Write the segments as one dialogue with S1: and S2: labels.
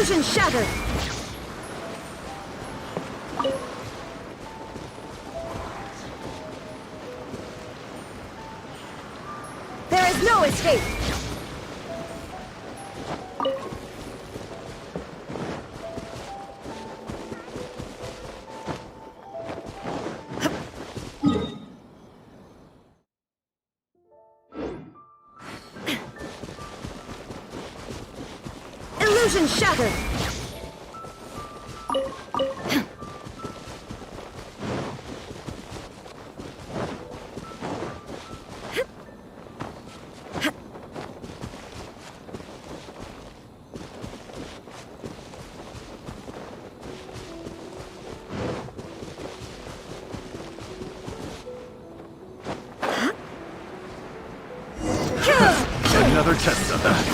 S1: Illusion shattered! There is no escape! Illusion shattered!
S2: Another test of that.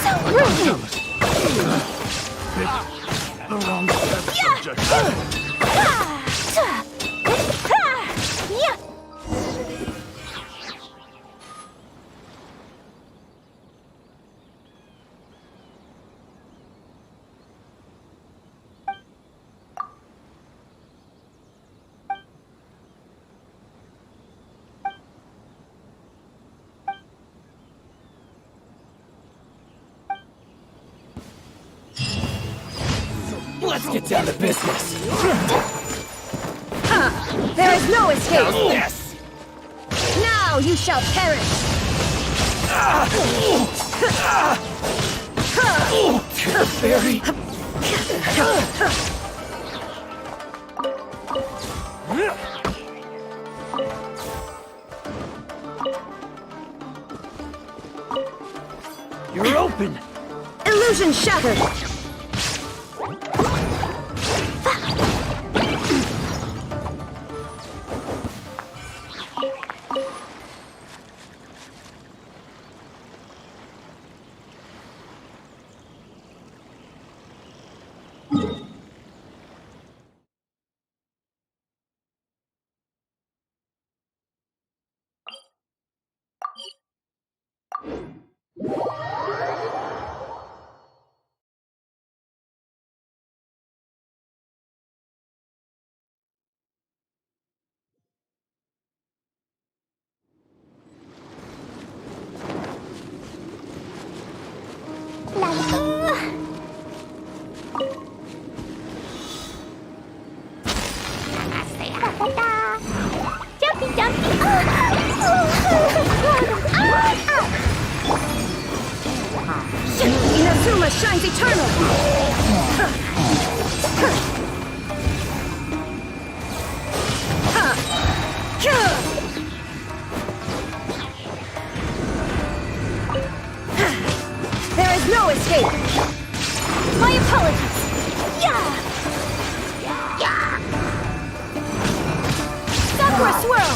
S1: So brilliant!
S2: The wrong subject.
S3: Let's get down to business.
S1: There is no escape!
S3: How's this?
S1: Now you shall perish!
S3: Fairy. You're open.
S1: Illusion shattered!
S4: Jumpy, jumpy!
S1: Inazuma shines eternal! There is no escape! My apologies! Yeah! Sakura swirl!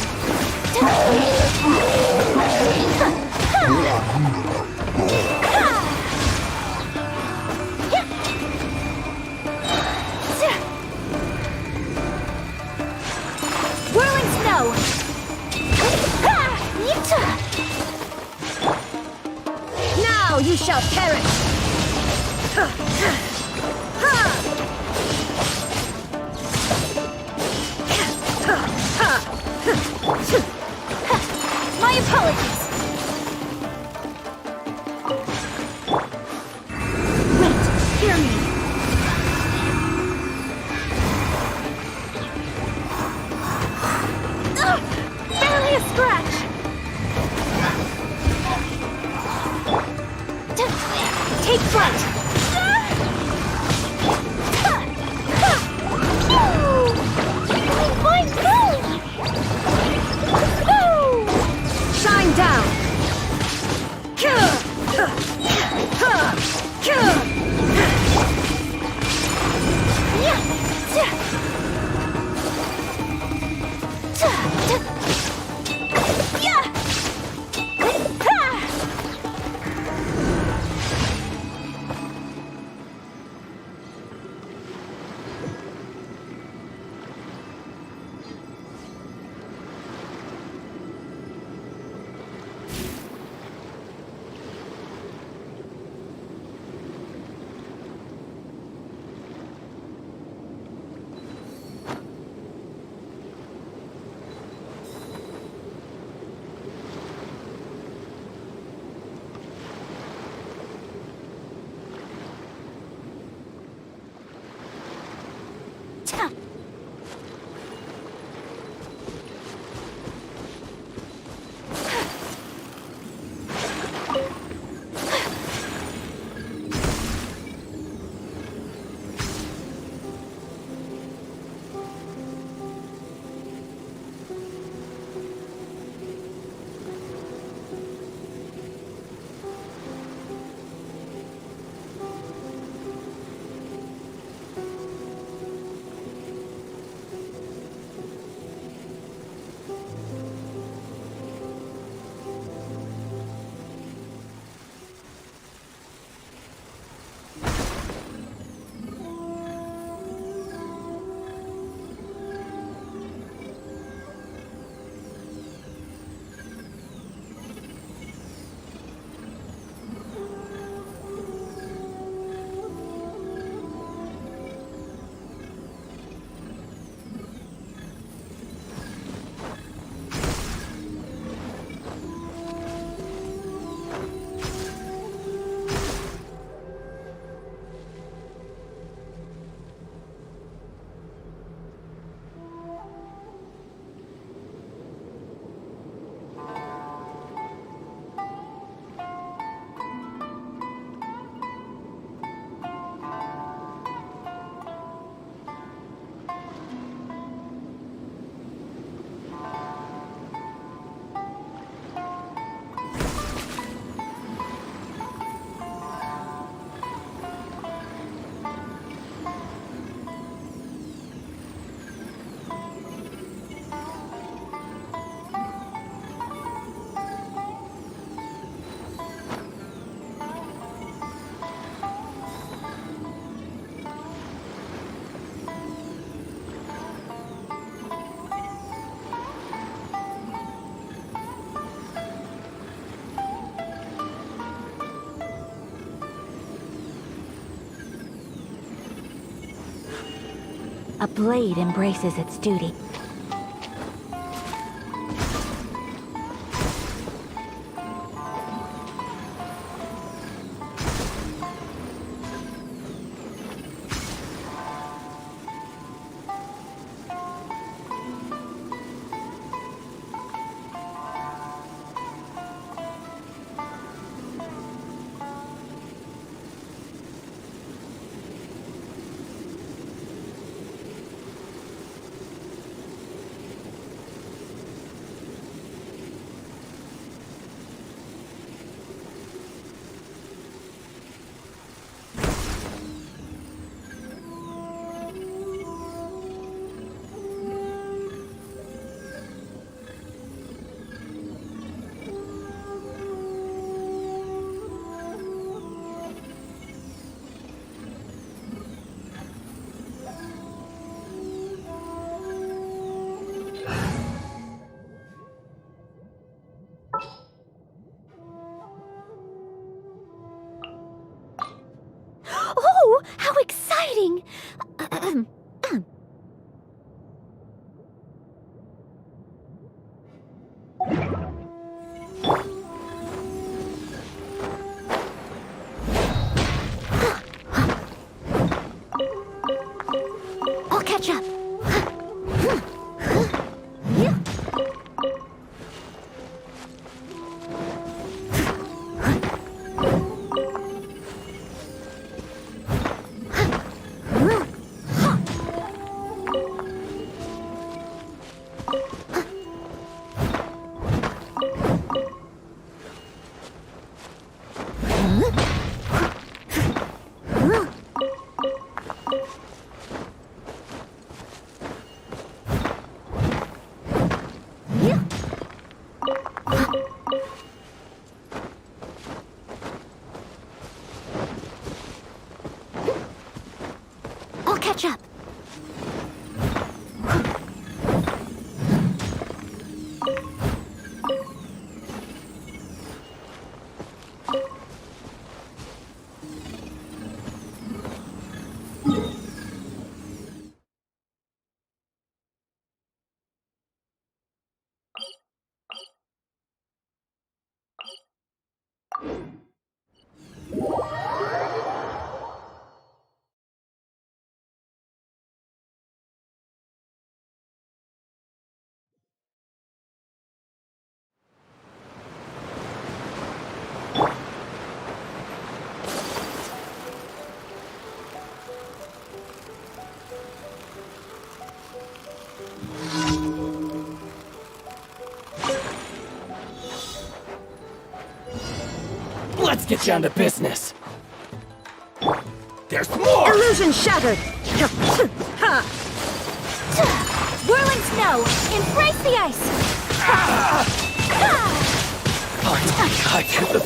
S1: Whirling snow! Now you shall perish! My apologies! Wait, hear me! Barely a scratch! Take flight! Shine down! A blade embraces its duty. Oh, how exciting! I'll catch up. I'll catch up.
S3: Let's get down to business. There's more!
S1: Illusion shattered! Whirling snow! Embrace the ice!
S3: Finally, I could.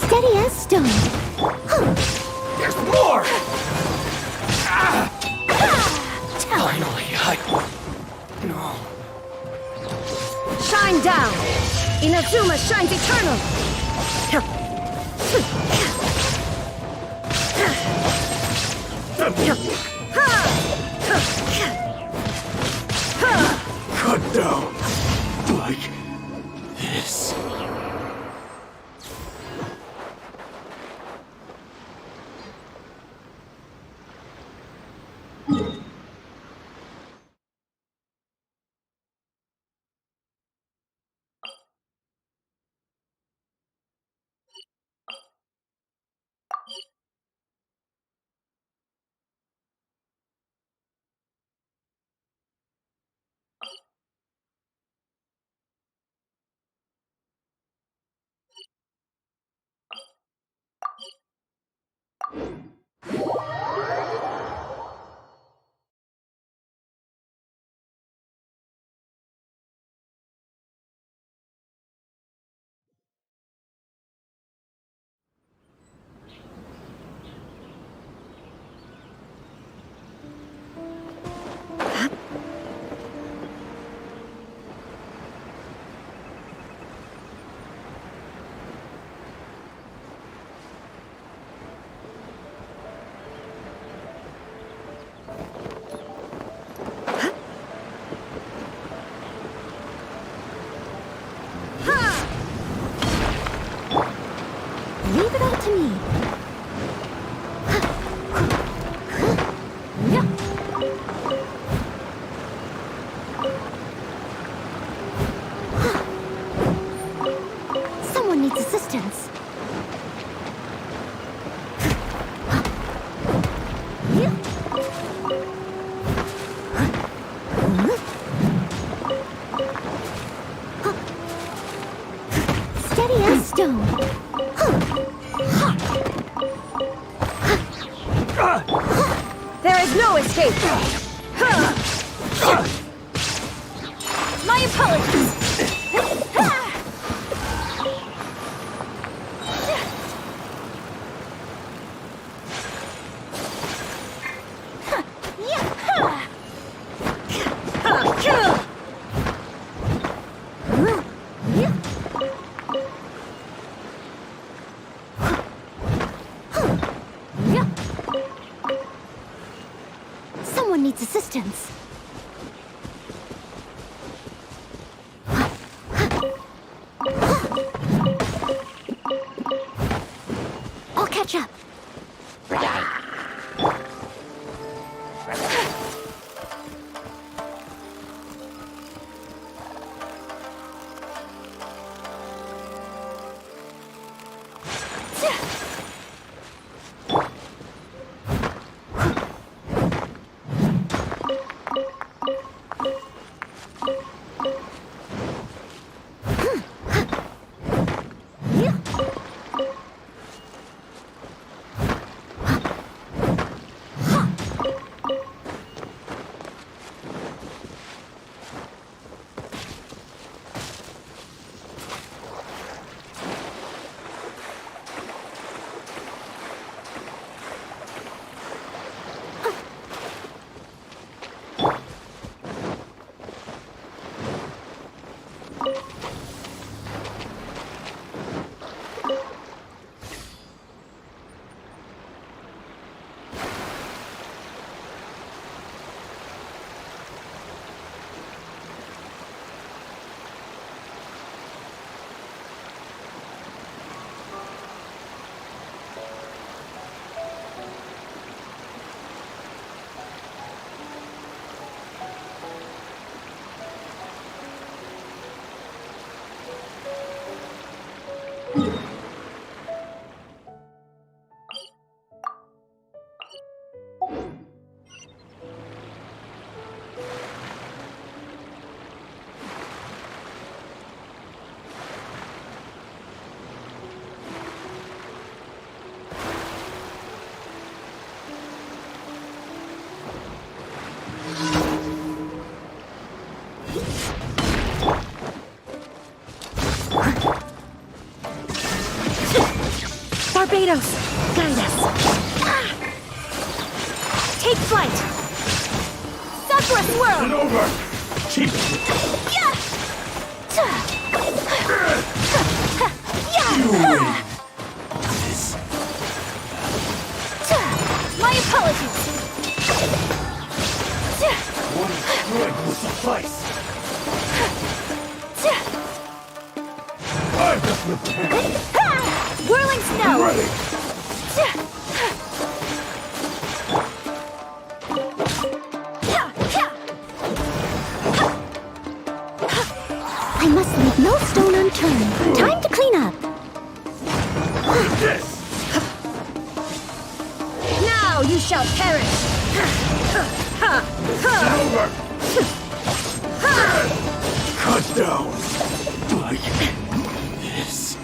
S1: Steady as stone.
S3: There's more! Finally, No.
S1: Shine down! Inazuma shines eternal!
S3: Cut down. Like this.
S1: There is no escape! My apologies! Someone needs assistance. I'll catch up. Barbados, guide us. Take flight. Sakura swirl.
S2: It's over! Cheap!
S1: Yeah.
S3: You win.
S1: My apologies.
S3: One strike will suffice.
S2: I've just lived ahead!
S1: Whirling snow.
S2: Ready!
S1: I must leave no stone unturned. Time to clean up.
S2: This!
S1: Now you shall perish.
S2: Over! Cut down!
S3: Like this.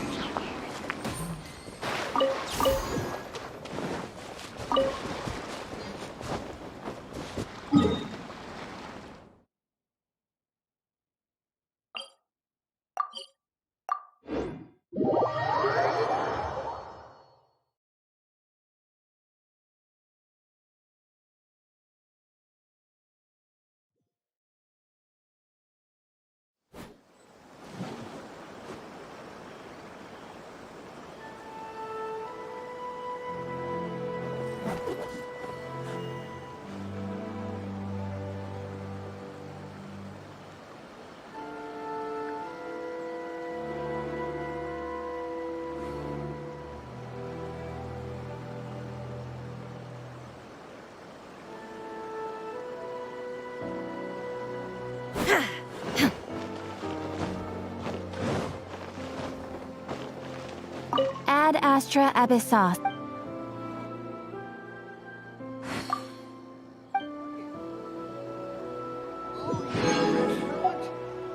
S1: Ad Astra Abyssos.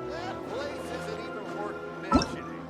S4: That place isn't even worth mentioning.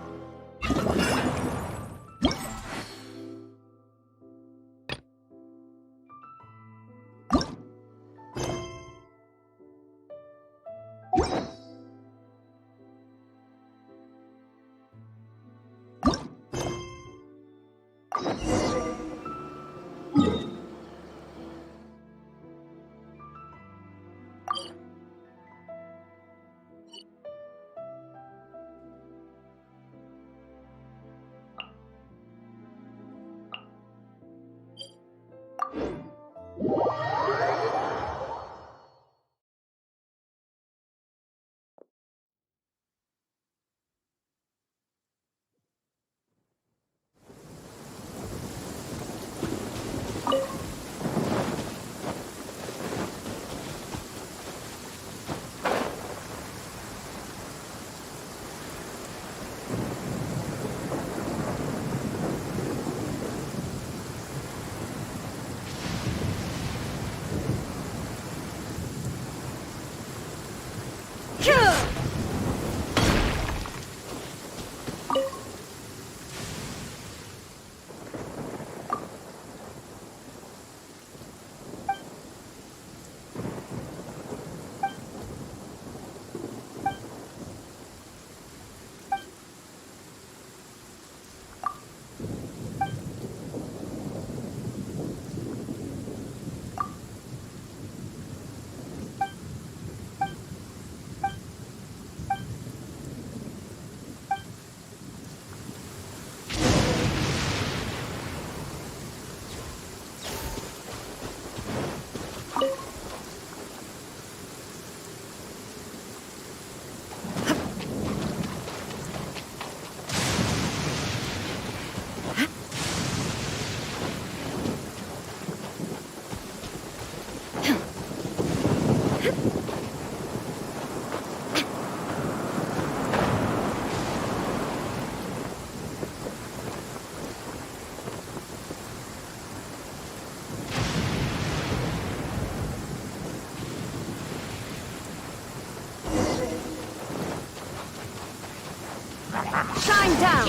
S1: Shine down!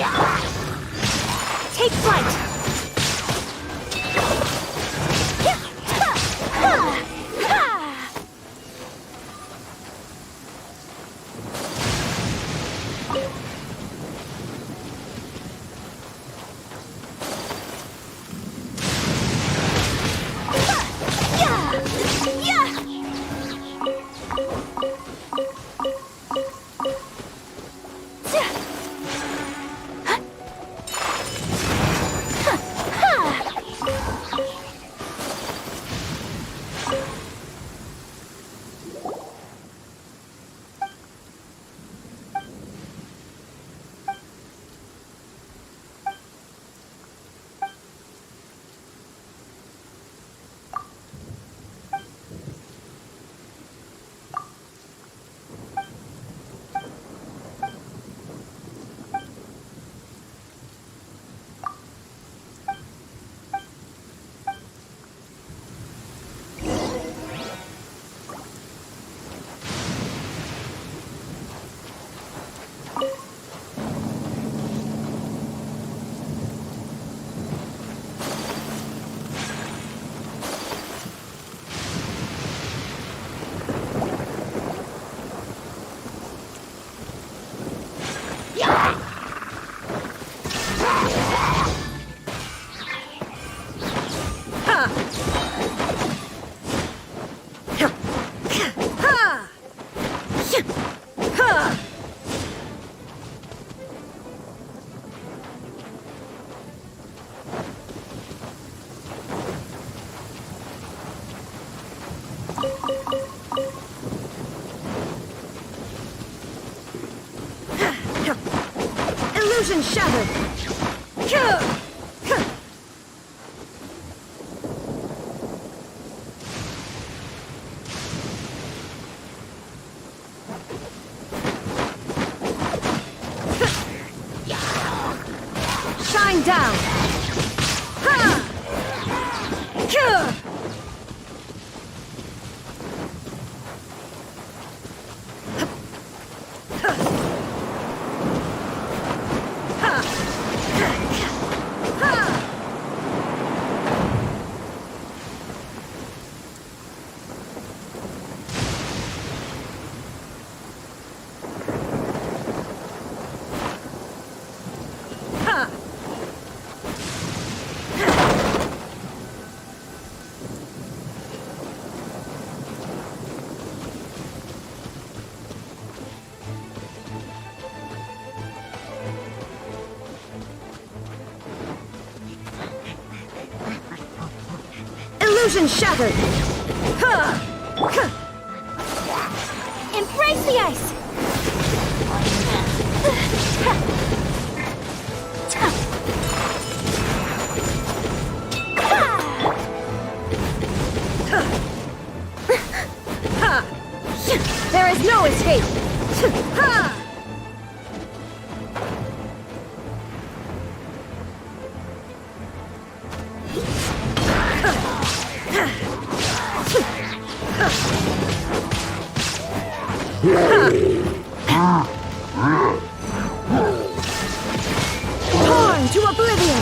S1: Take flight! Illusion shattered! Shine down! Illusion shattered! Embrace the ice! There is no escape! Torn to oblivion!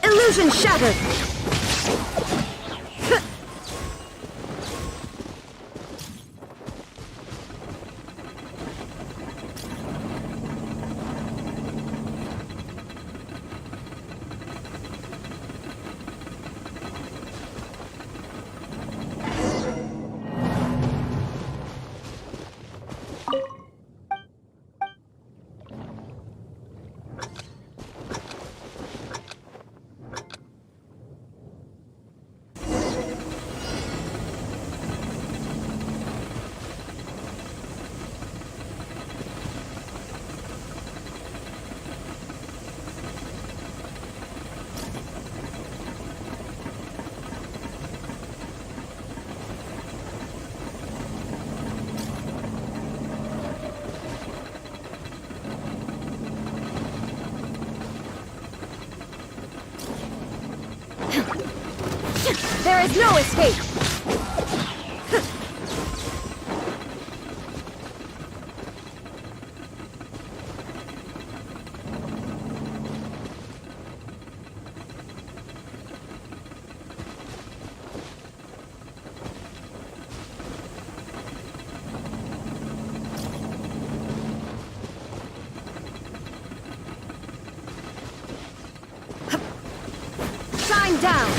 S1: Illusion shattered! There is no escape! Shine down!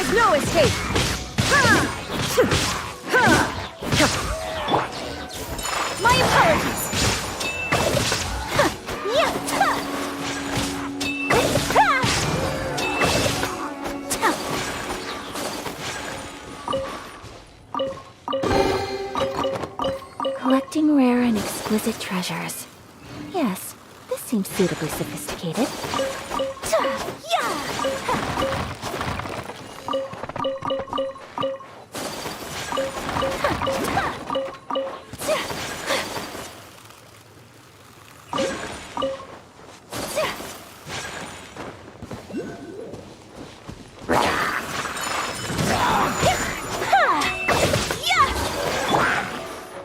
S1: There's no escape! My apologies!
S5: Collecting rare and exquisite treasures. Yes, this seems suitably sophisticated.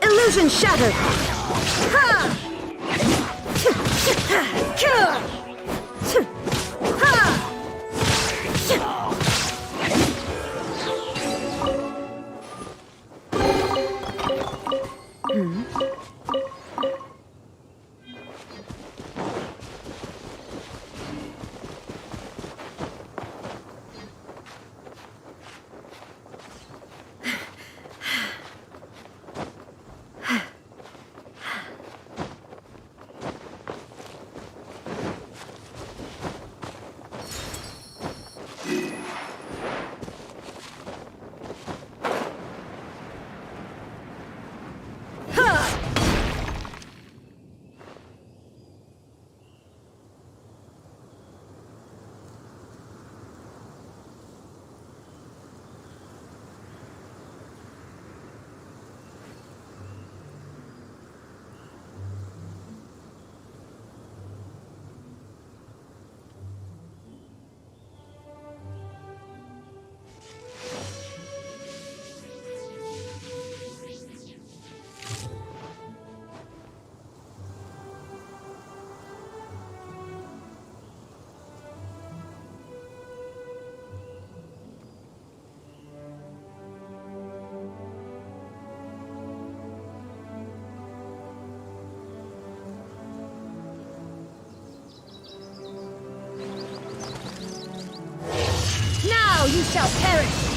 S1: Illusion shattered! Now you shall perish!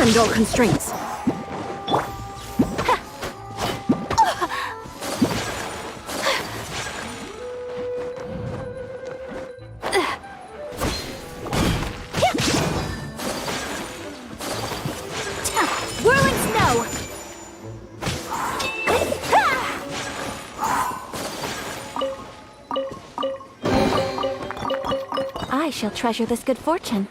S6: transcend all constraints.
S1: Whirling snow!
S5: I shall treasure this good fortune.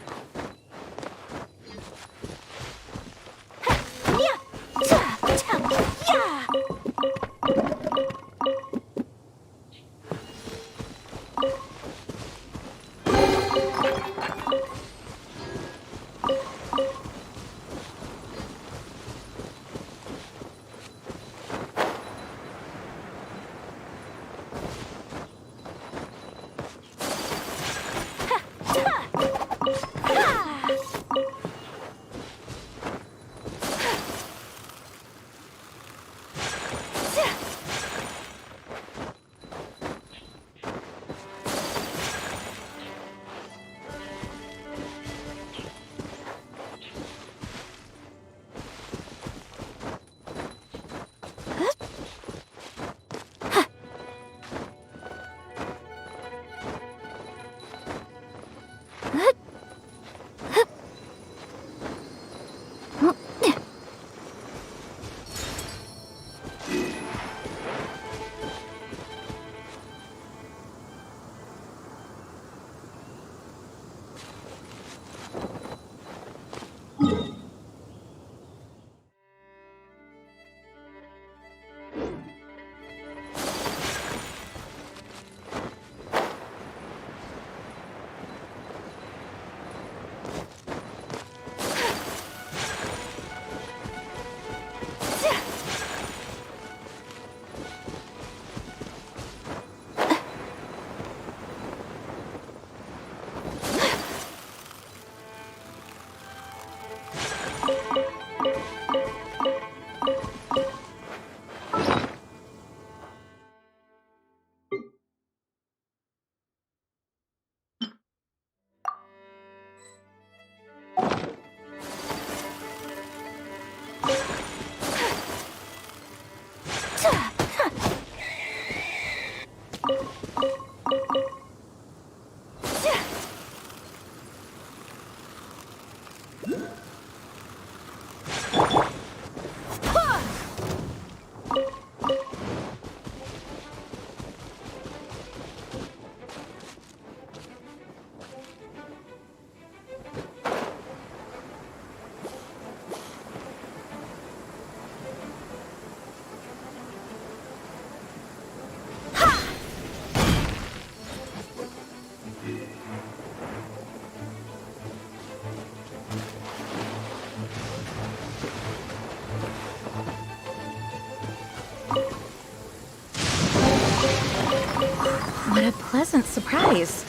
S6: What a pleasant surprise.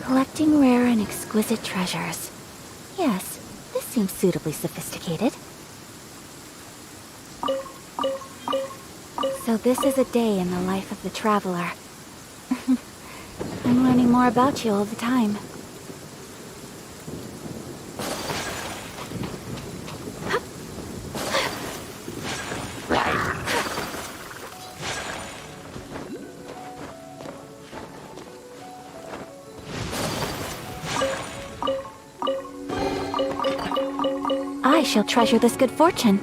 S5: Collecting rare and exquisite treasures. Yes, this seems suitably sophisticated. So this is a day in the life of the traveler. I'm learning more about you all the time. I shall treasure this good fortune.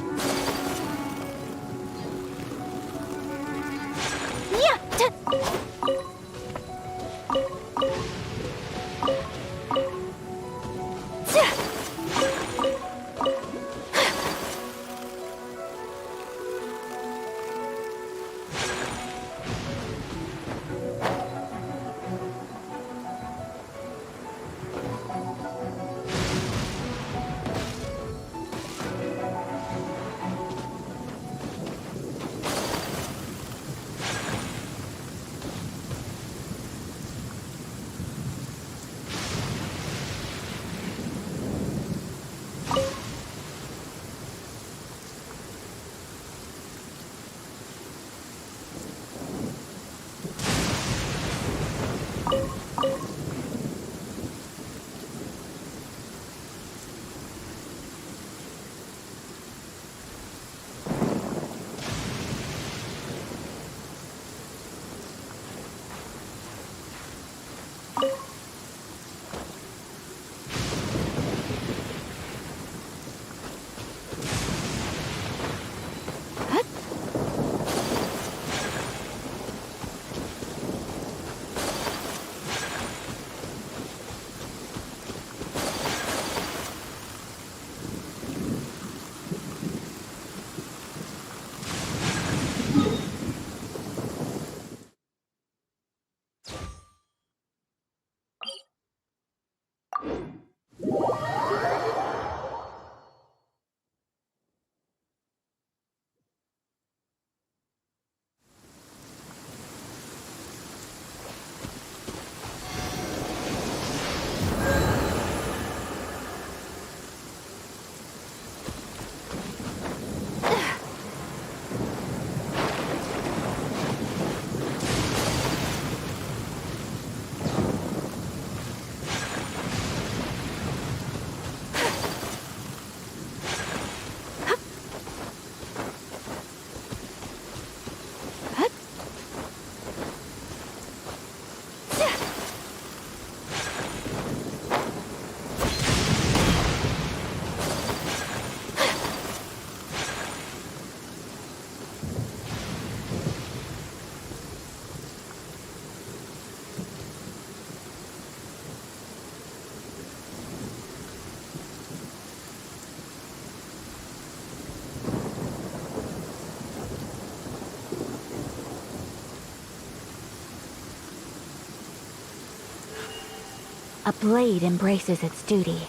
S5: A blade embraces its duty,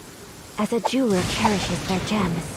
S5: as a jeweler cherishes their gems.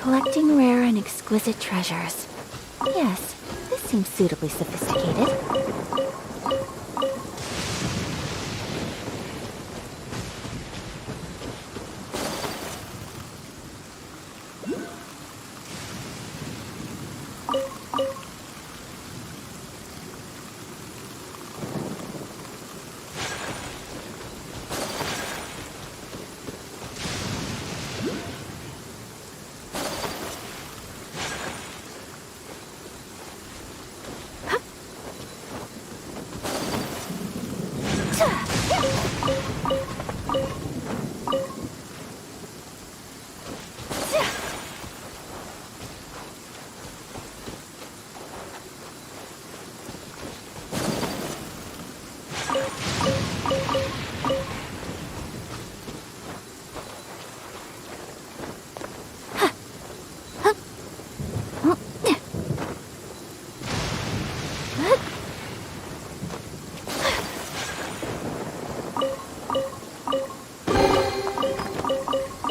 S5: Collecting rare and exquisite treasures. Yes, this seems suitably sophisticated.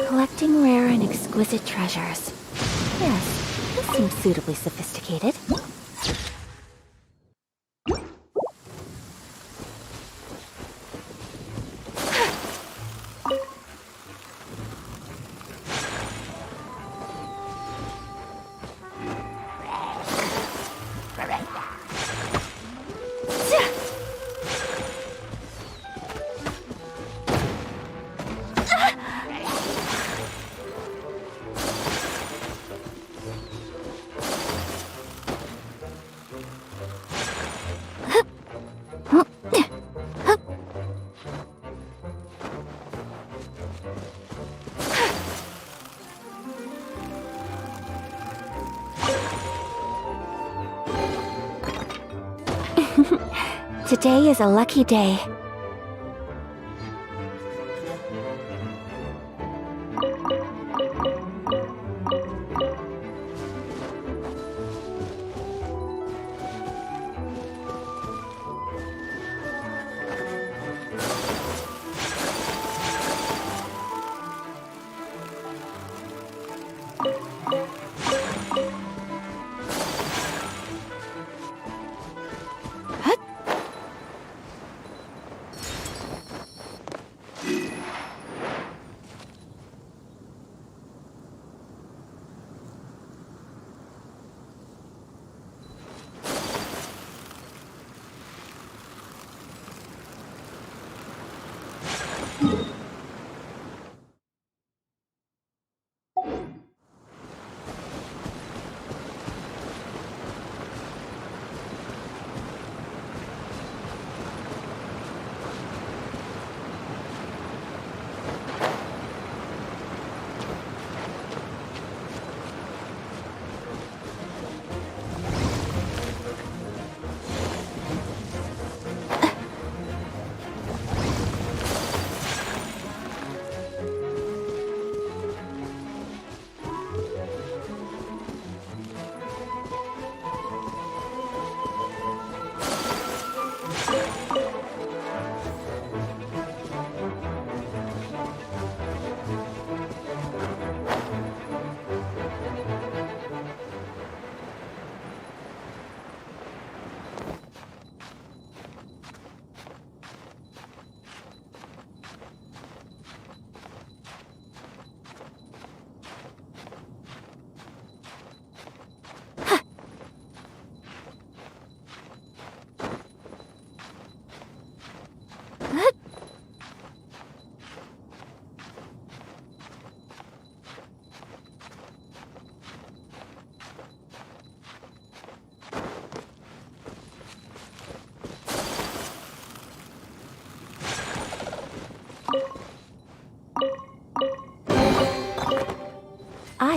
S5: Collecting rare and exquisite treasures. Yes, this seems suitably sophisticated. Today is a lucky day.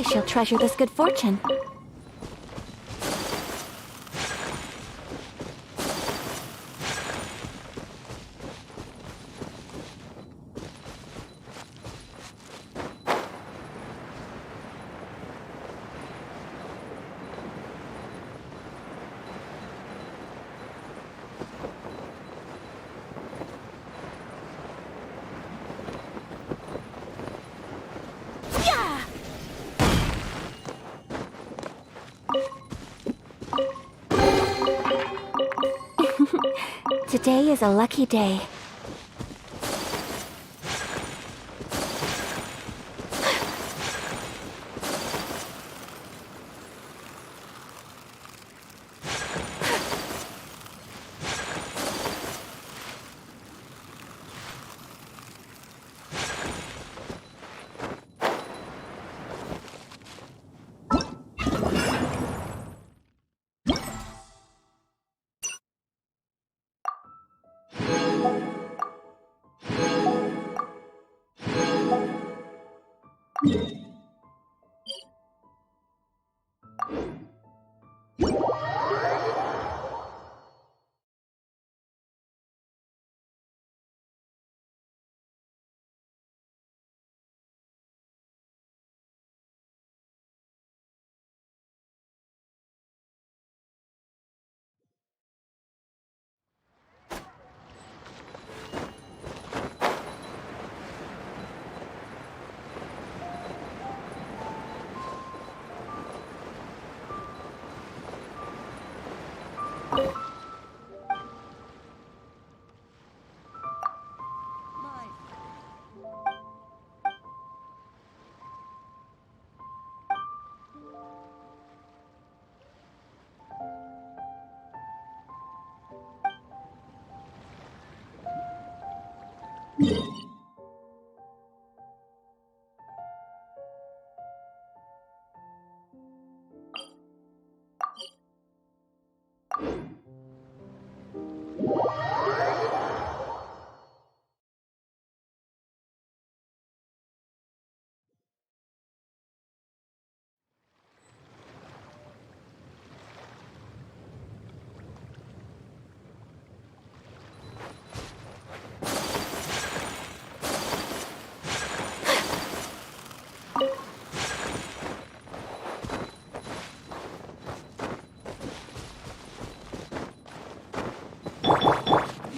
S5: I shall treasure this good fortune.
S1: Yeah!
S5: Today is a lucky day.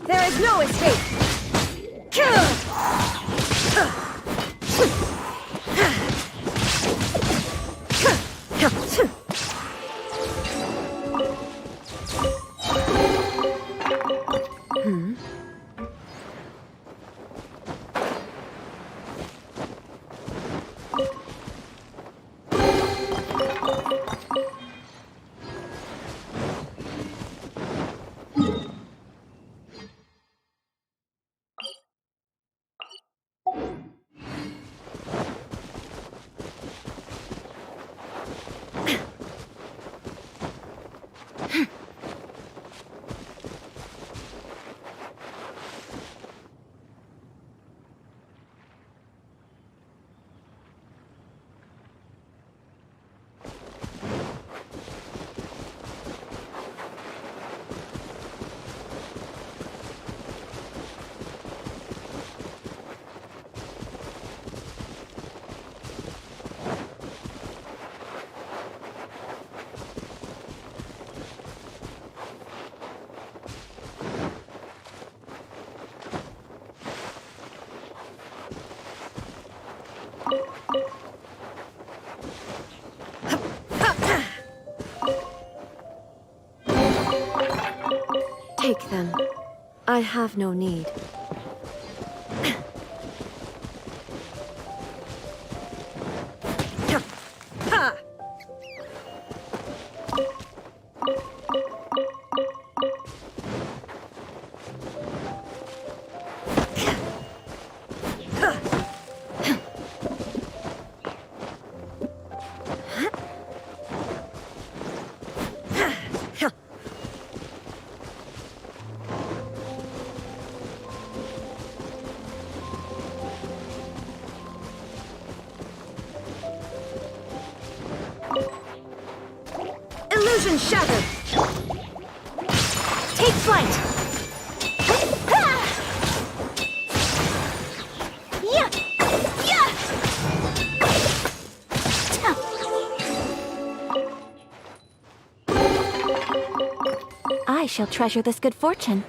S1: There is no escape!
S7: Take them. I have no need. and shatter!
S1: Take flight! Yeah! Yeah!
S5: I shall treasure this good fortune.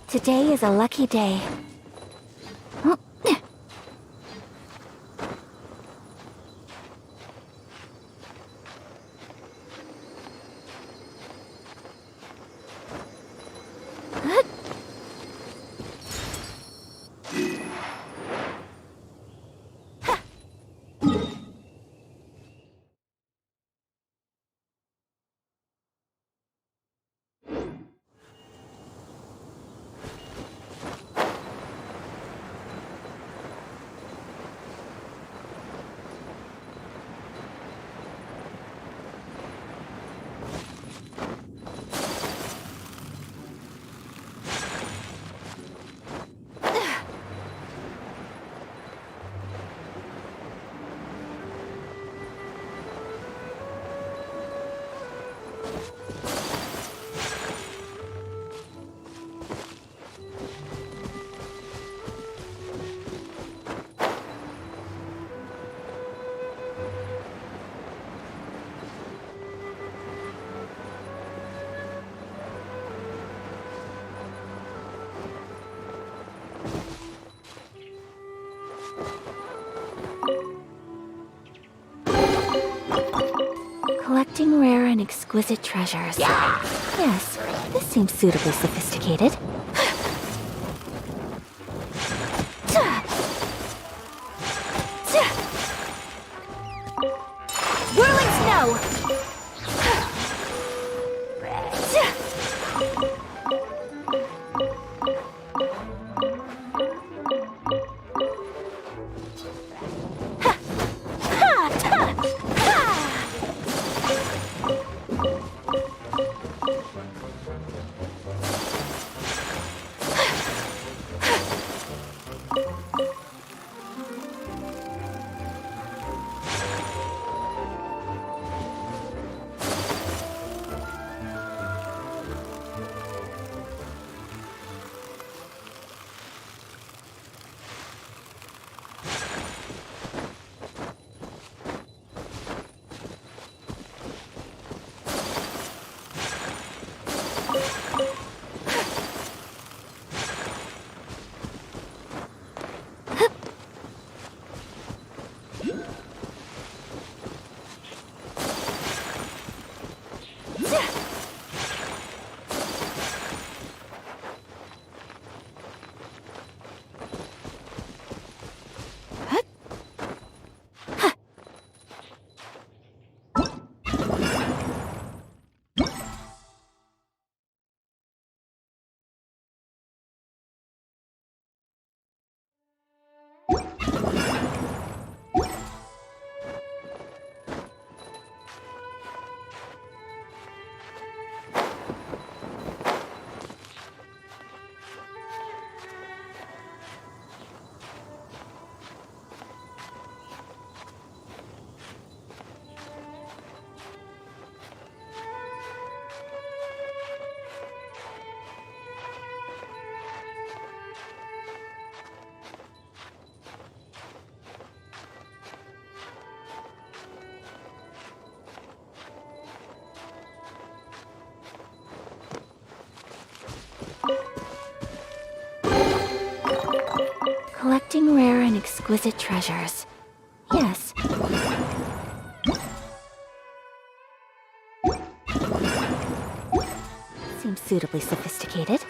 S5: Today is a lucky day. Collecting rare and exquisite treasures. Yes, this seems suitably sophisticated.
S1: Whirling snow!
S5: Collecting rare and exquisite treasures. Yes. seems suitably sophisticated.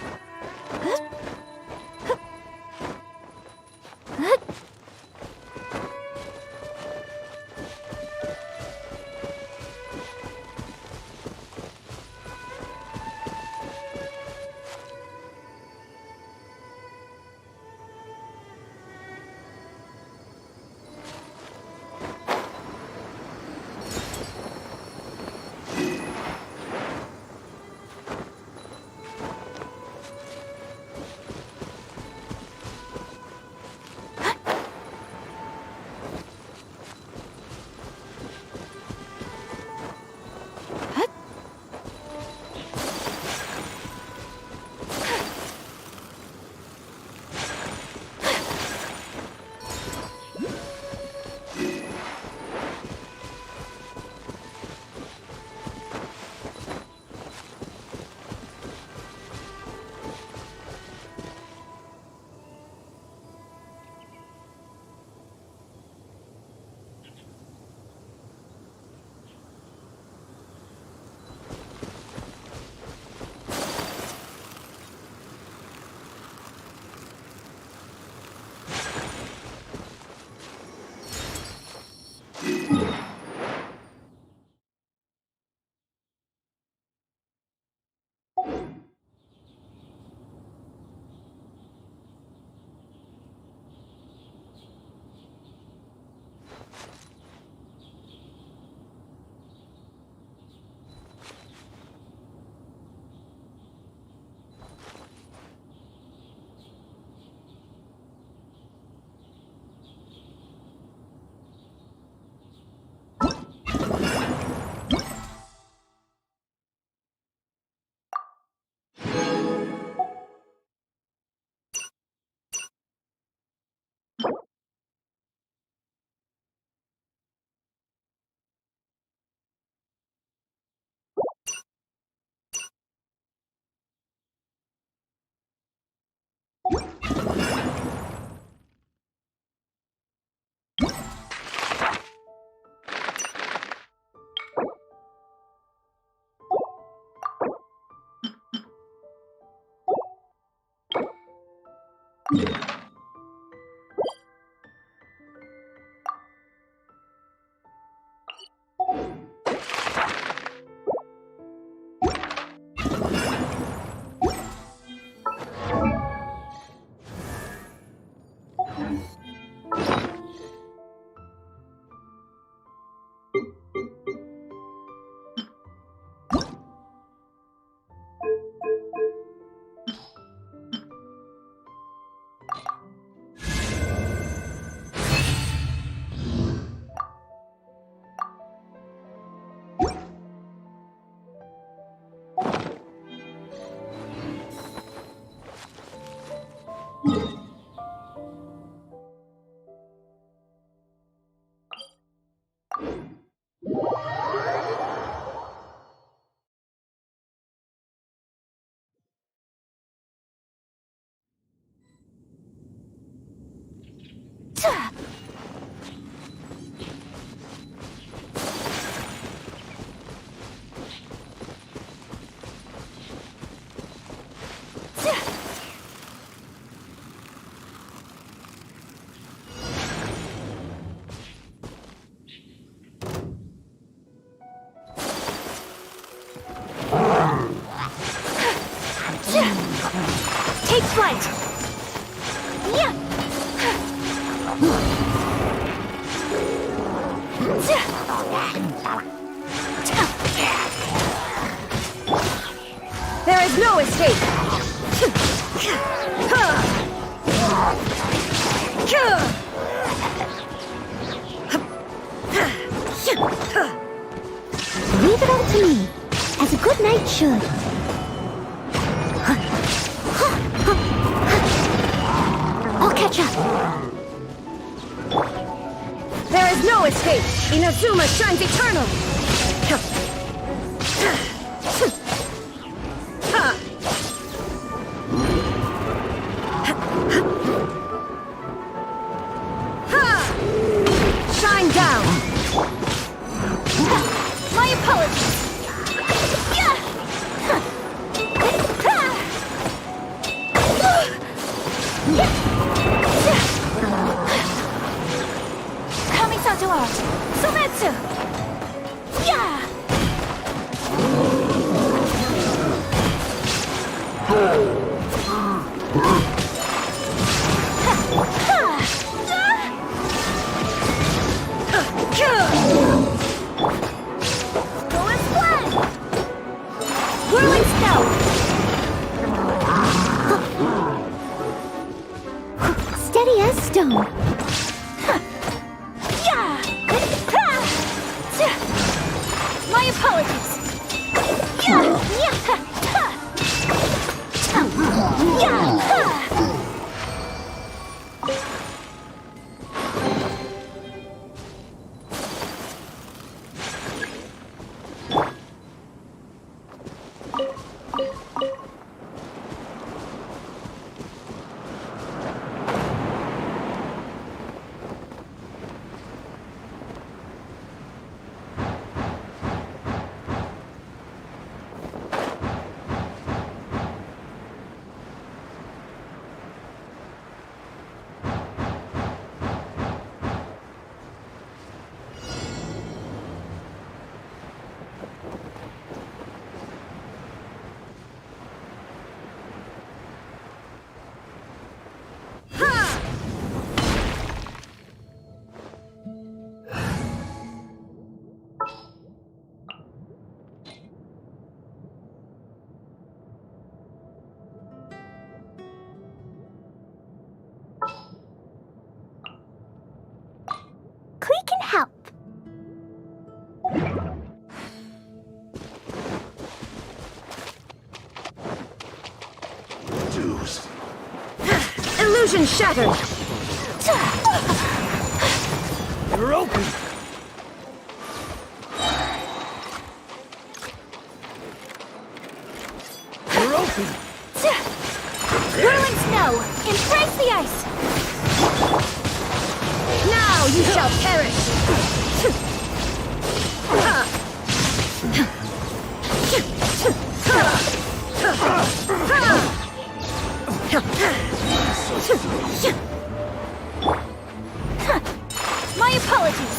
S1: Take flight! Yeah!
S7: There is no escape!
S5: Leave it all to me, as a good knight should. I'll catch up.
S7: There is no escape! Inazuma shines eternal! Shine down!
S1: My apologies! Yeah! Go as planned! Whirling snow!
S5: Steady as stone.
S1: Yeah! My apologies! Yeah! Yeah! Yeah!
S5: Klee can help.
S2: Deuce.
S7: Illusion shattered!
S3: You're open! You're open!
S1: Whirling snow! Embrace the ice!
S7: Now you shall perish!
S1: My apologies!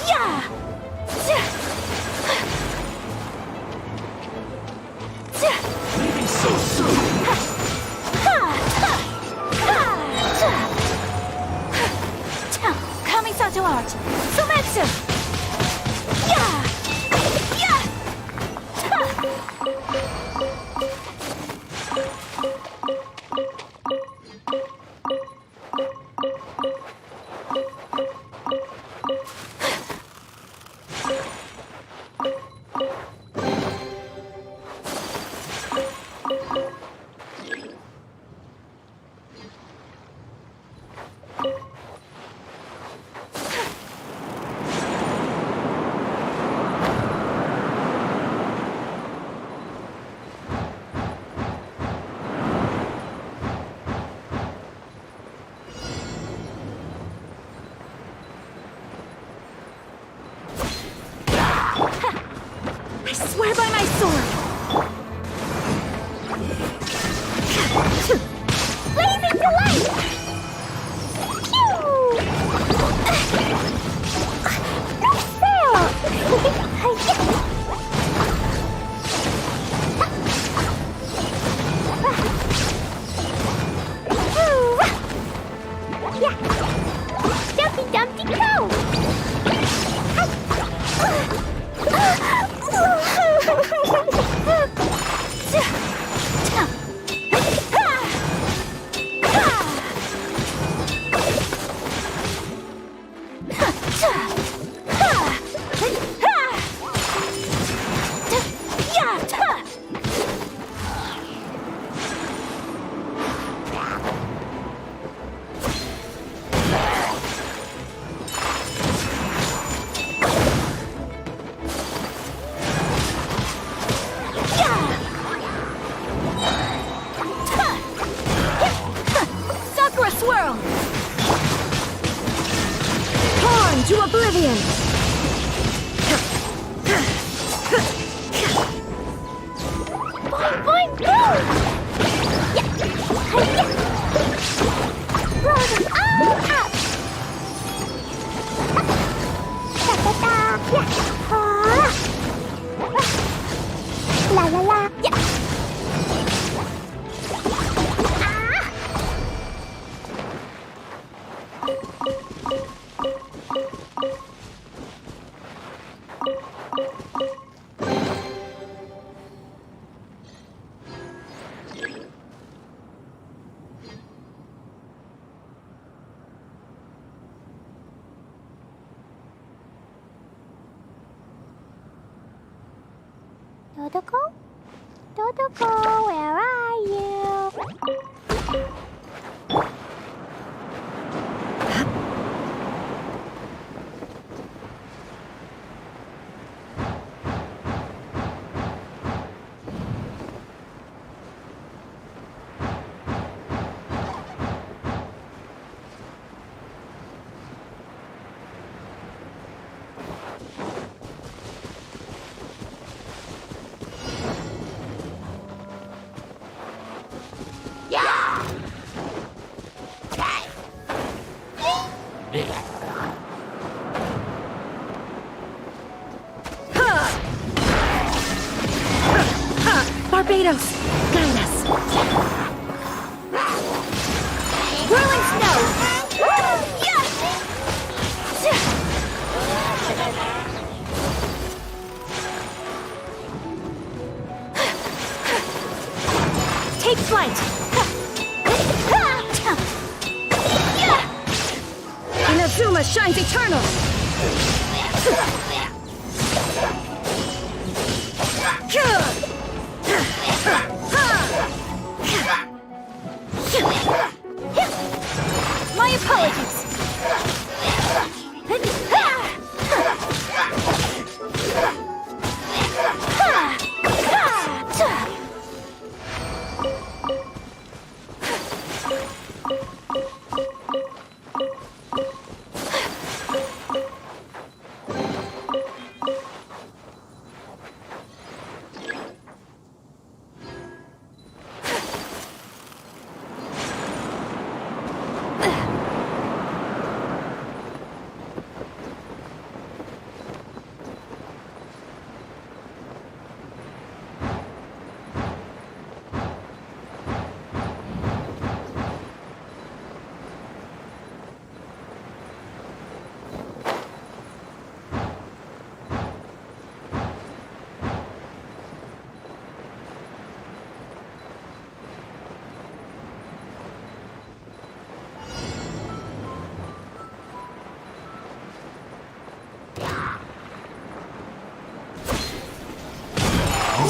S1: Yeah! Yeah!
S2: Leaving so soon.
S1: Kamisato art! Sumetsu! Yeah! Yeah! I swear by my sword! Blazing delight!
S5: No fail! Yeah! Dumpty Dumpty Go!
S1: Dodoko? Dodoko, where are you?
S7: Barbados, guide us.
S1: Whirling snow! Take flight!
S7: Inazuma shines eternal.
S1: My apologies!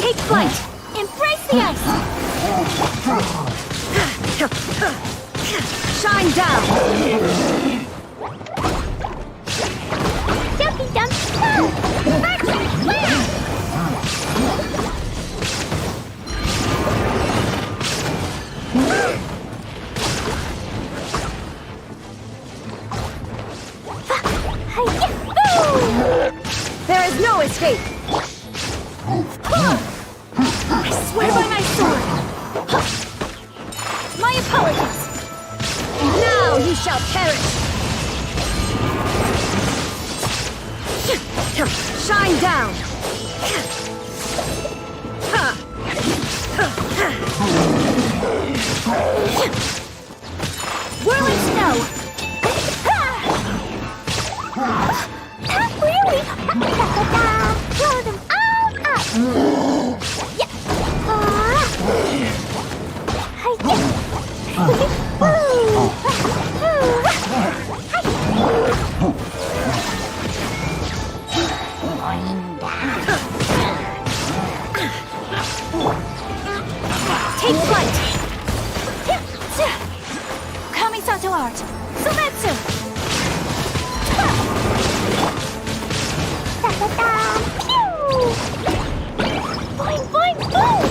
S1: Take flight! Embrace the ice!
S7: Shine down.
S1: Dumpy dump! Virtual flare!
S7: There is no escape.
S1: I swear by my sword! My apologies!
S7: Now you shall perish. Shine down.
S1: Whirling snow! Not really! Blow them all up! Yeah! Take flight! Kamisato art! Sumetsu! Boing, boing, boom!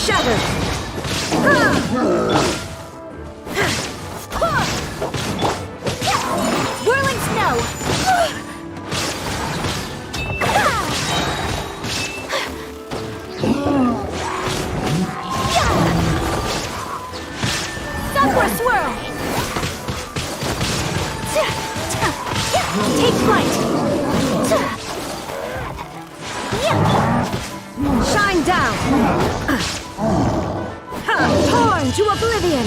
S7: shattered!
S1: Whirling snow! Sakura swirl! Take flight!
S7: Shine down! Torn to oblivion!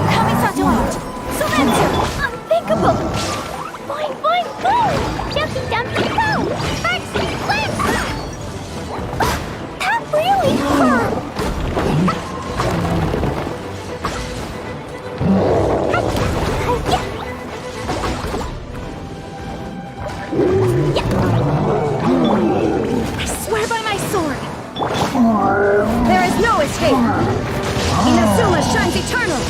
S1: Kamisato out! Surrender! Unthinkable! Fine, fine, go! Jumpy, dumpy, go! Fancy, flip! That really hurt!
S7: I swear by my sword! There is no escape! Inazuma shines eternal!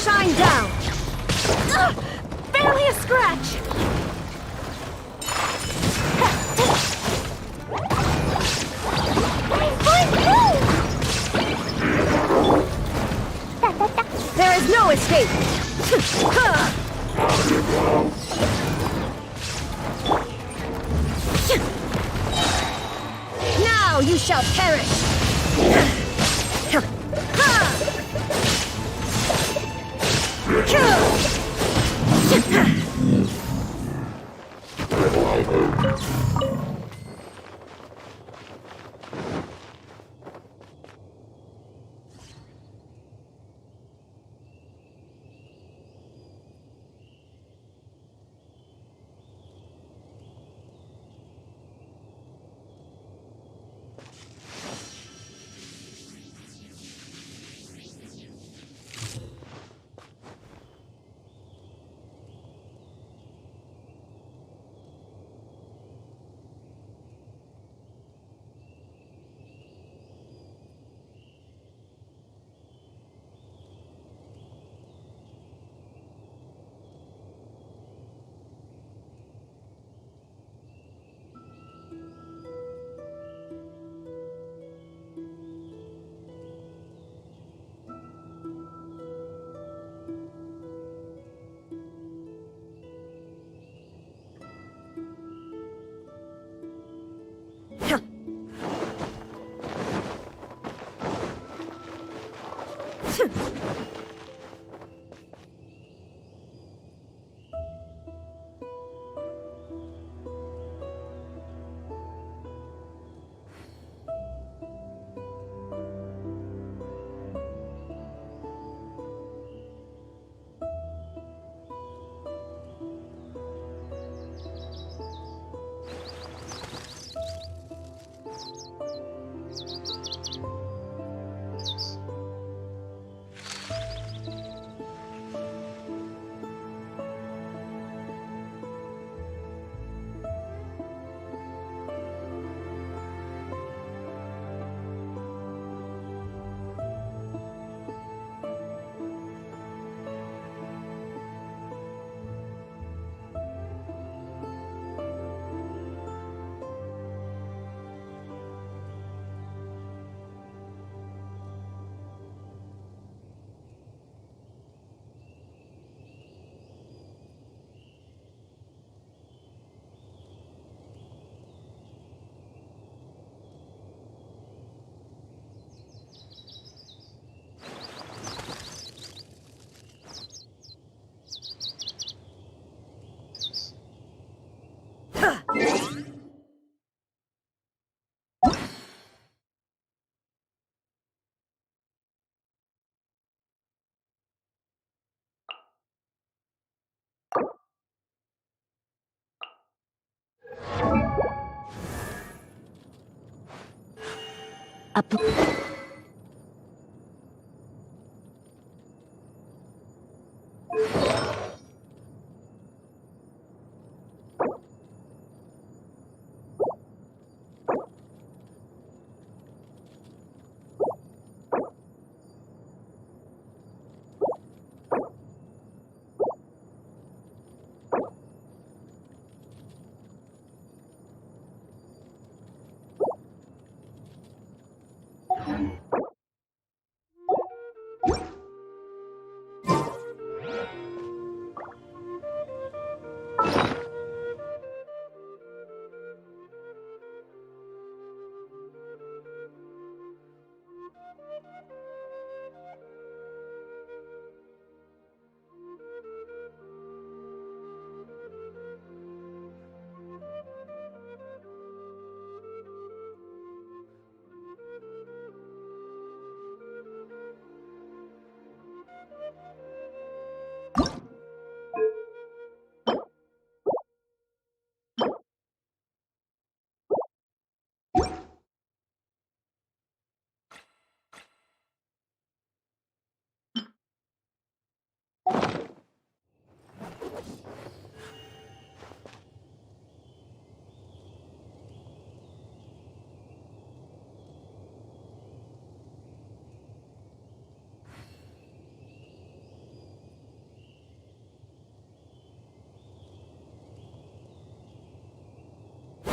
S7: Shine down! Barely a scratch! There is no escape! Now you shall perish!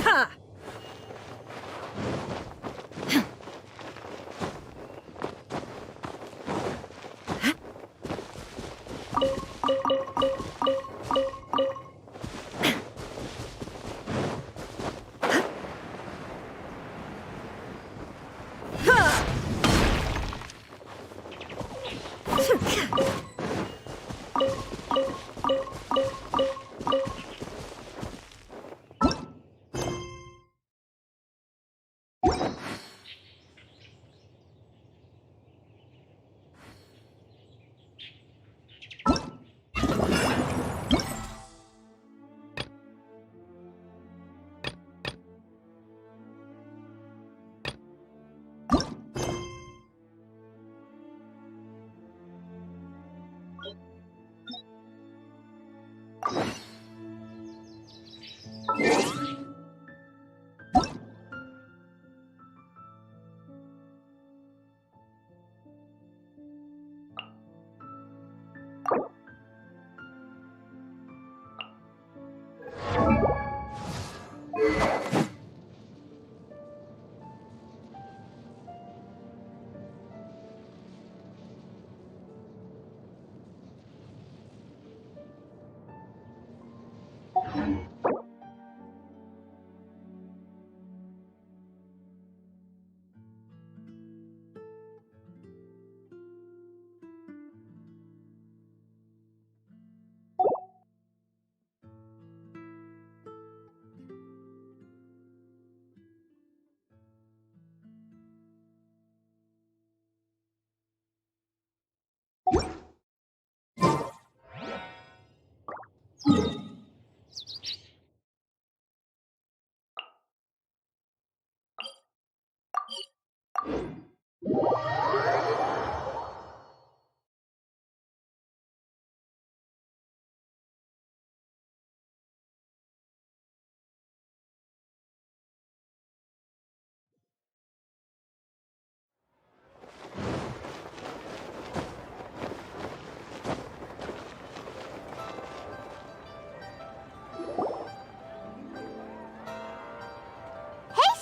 S7: Ha!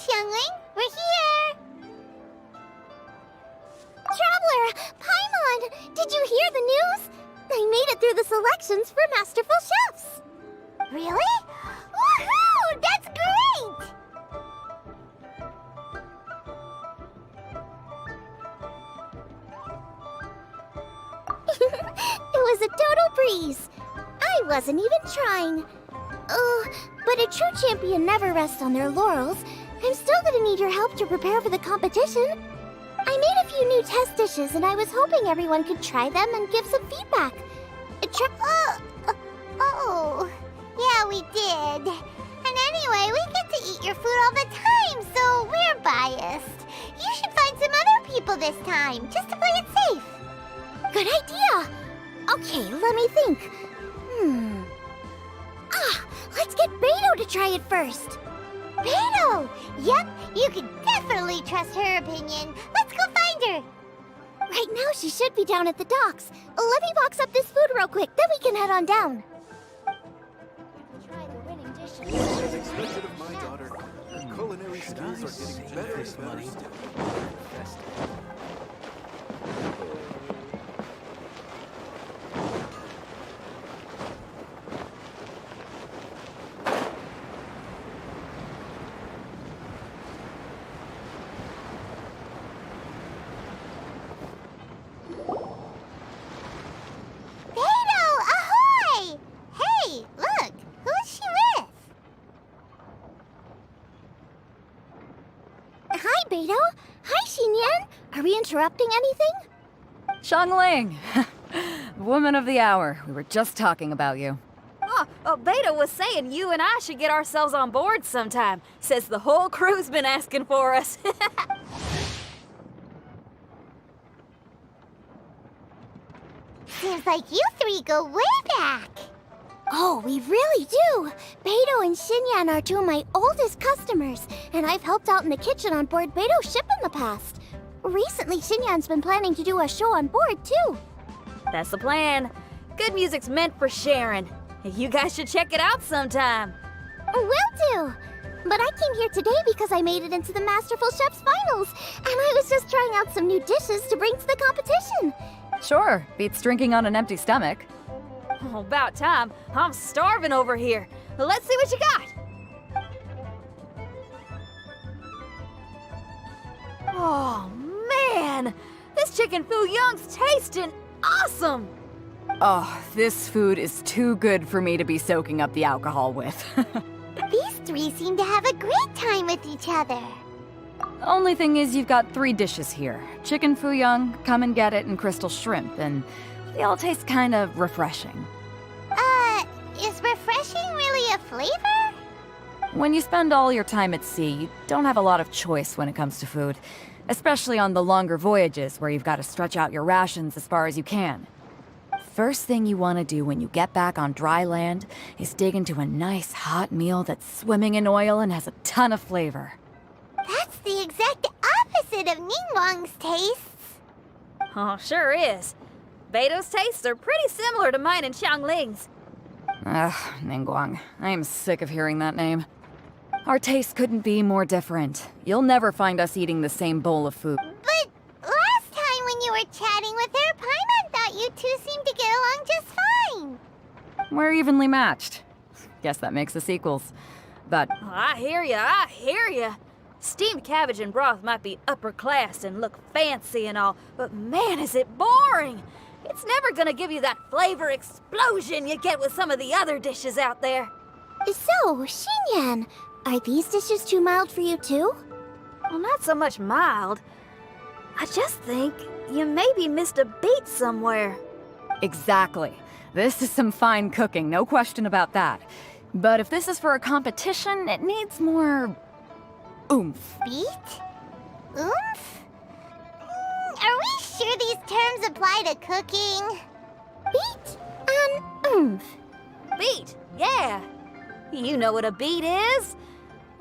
S1: Youngling, we're here! Traveler! Paimon! Did you hear the news? I made it through the selections for Masterful Chefs! Really? Woohoo! That's great! It was a total breeze. I wasn't even trying. But a true champion never rests on their laurels. I'm still gonna need your help to prepare for the competition. I made a few new test dishes and I was hoping everyone could try them and give some feedback. Yeah, we did. And anyway, we get to eat your food all the time, so we're biased. You should find find some other people this time, just to play it safe. Good idea. Okay, let me think. Let's get Beto to try it first. Beto! Yep, you can definitely trust her opinion. Let's go find her. Right now, she should be down at the docks. Let me box up this food real quick, then we can head on down. Try the winning dishes.
S4: As expected of my daughter, her culinary skills are getting better and better still.
S1: Beto? Hi, Xinyan. Are we interrupting anything?
S6: Xiangling! Woman of the hour. We were just talking about you.
S7: Oh, Beta was saying you and I should get ourselves on board sometime. Says the whole crew's been asking for us.
S1: Seems like you three go way back. Oh, we really do! Beto and Xinyan are two of my oldest customers, and I've helped out in the kitchen on board Beto's ship in the past. Recently, Xinyan's been planning to do a show on board, too.
S7: That's the plan. Good music's meant for sharing. You guys should check it out sometime.
S1: Will do! But I came here today because I made it into the Masterful Chef's finals, and I was just trying out some new dishes to bring to the competition.
S6: Sure, beats drinking on an empty stomach.
S7: Oh, about time. I'm starving over here. Let's see what you got. Oh, man! This chicken foo young's tasting awesome!
S6: Oh, this food is too good for me to be soaking up the alcohol with.
S1: These three seem to have a great time with each other.
S6: Only thing is you've got 3 dishes here. Chicken fuyang, come and get it, and crystal shrimp, and they all taste kind of refreshing.
S1: Is refreshing really a flavor?
S6: When you spend all your time at sea, you don't have a lot of choice when it comes to food, especially on the longer voyages where you've got to stretch out your rations as far as you can. First thing you want to do when you get back on dry land is dig into a nice hot meal that's swimming in oil and has a ton of flavor.
S1: That's the exact opposite of Ningguang's tastes.
S7: Oh, sure is. Beto's tastes are pretty similar to mine and Xiangling's.
S6: Ugh, Ningguang. I am sick of hearing that name. Our tastes couldn't be more different. You'll never find us eating the same bowl of food.
S1: But last time when you were chatting with her, Paimon thought you two seemed to get along just fine.
S6: We're evenly matched. Guess that makes us equals. But
S7: Oh, I hear ya. Steamed cabbage and broth might be upper class and look fancy and all, but man, is it boring! It's never gonna give you that flavor explosion you get with some of the other dishes out there.
S1: So, Xinyan, are these dishes too mild for you too?
S7: Well, not so much mild. I just think you maybe missed a beat somewhere.
S6: exactly. This is some fine cooking, no question about that. But if this is for a competition, it needs more oomph.
S1: Beat? Oomph? Are we sure these terms apply to cooking? Beat and oomph.
S7: Beat, yeah. You know what a beat is?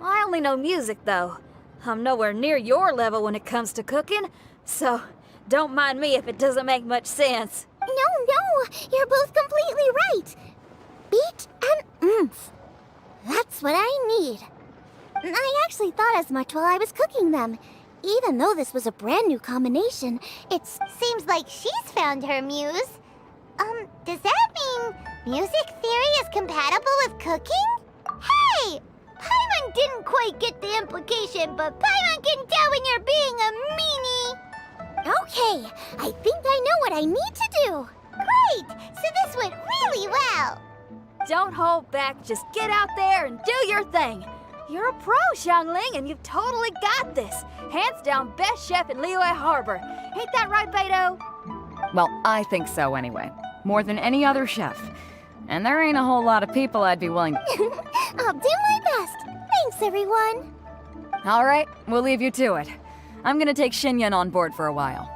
S7: I only know music, though. I'm nowhere near your level when it comes to cooking, so don't mind me if it doesn't make much sense.
S1: No, you're both completely right. Beat and oomph. That's what I need. I actually thought as much while I was cooking them. Even though this was a brand new combination, it seems like she's found her muse. Does that mean music theory is compatible with cooking? Hey! Paimon didn't quite get the implication, but Paimon can tell when you're being a meanie. Okay, I think I know what I need to do. Great! So this went really well.
S7: Don't hold back, just get out there and do your thing. You're a pro, Xiangling, and you've totally got this. Hands down best chef in Liyue Harbor. Ain't that right, Beto?
S6: Well, I think so anyway. More than any other chef. And there ain't a whole lot of people I'd be willing to...
S1: I'll do my best. Thanks, everyone.
S6: All right, we'll leave you to it. I'm gonna take Xinyan on board for a while.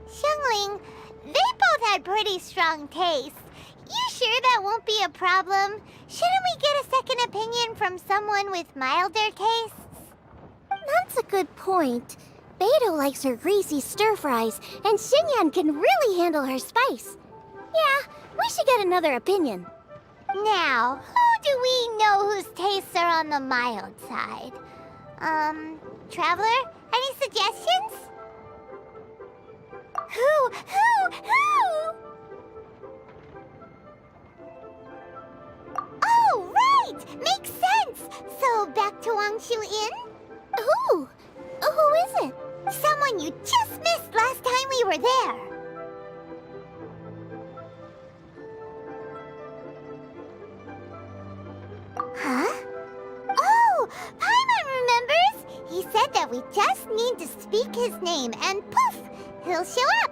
S1: Xiangling, they both had pretty strong tastes. You sure that won't be a problem? Shouldn't we get a second opinion from someone with milder tastes? That's a good point. Beto likes her greasy stir-fries, and Xinyan can really handle her spice. Yeah, we should get another opinion. Now, who do we know whose tastes are on the mild side? Traveler? Any suggestions? Who? Oh, right! Makes sense! So, back to Wangshu Inn? Who? Who is it? Someone you just missed last time we were there. Huh? Oh, Paimon remembers! He said that we just need to speak his name and poof, he'll show up.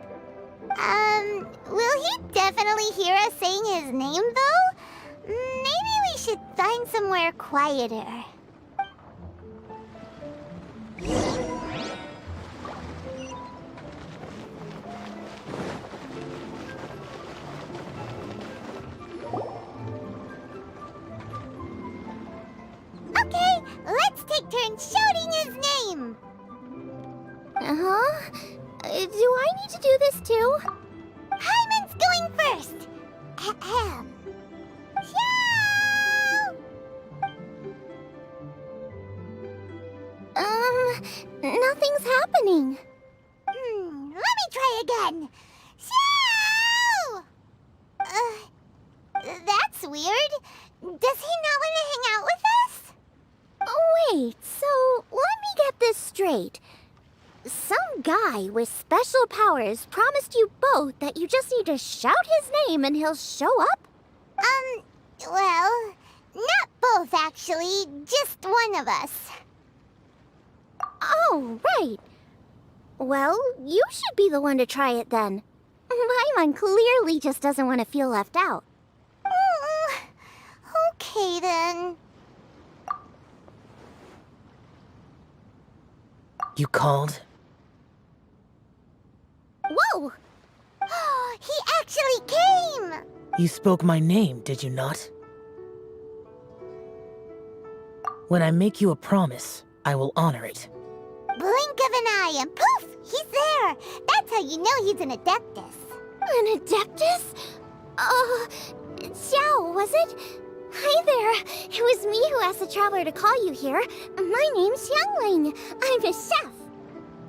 S1: Will he definitely hear us saying his name though? Maybe we should find somewhere quieter. Okay, let's take turns shouting his name. Uh-huh. Do I need to do this too? Hyman's going first. Ahem. Shout! Nothing's happening. Let me try again. Shout! That's weird. Does he not want to hang out with us? Oh, wait, so let me get this straight. Some guy with special powers promised you both that you just need to shout his name and he'll show up? Well, not both actually, just one of us. Oh, right. Well, you should be the one to try it then. Paimon clearly just doesn't want to feel left out. Okay then.
S3: You called?
S1: Whoa! He actually came!
S3: You spoke my name, did you not? When I make you a promise, I will honor it.
S1: Blink of an eye and poof! He's there! That's how you know he's an Adeptus. An Adeptus? Xiao, was it? Hi there. It was me who asked the Traveler to call you here. My name's Xiangling. I'm a chef.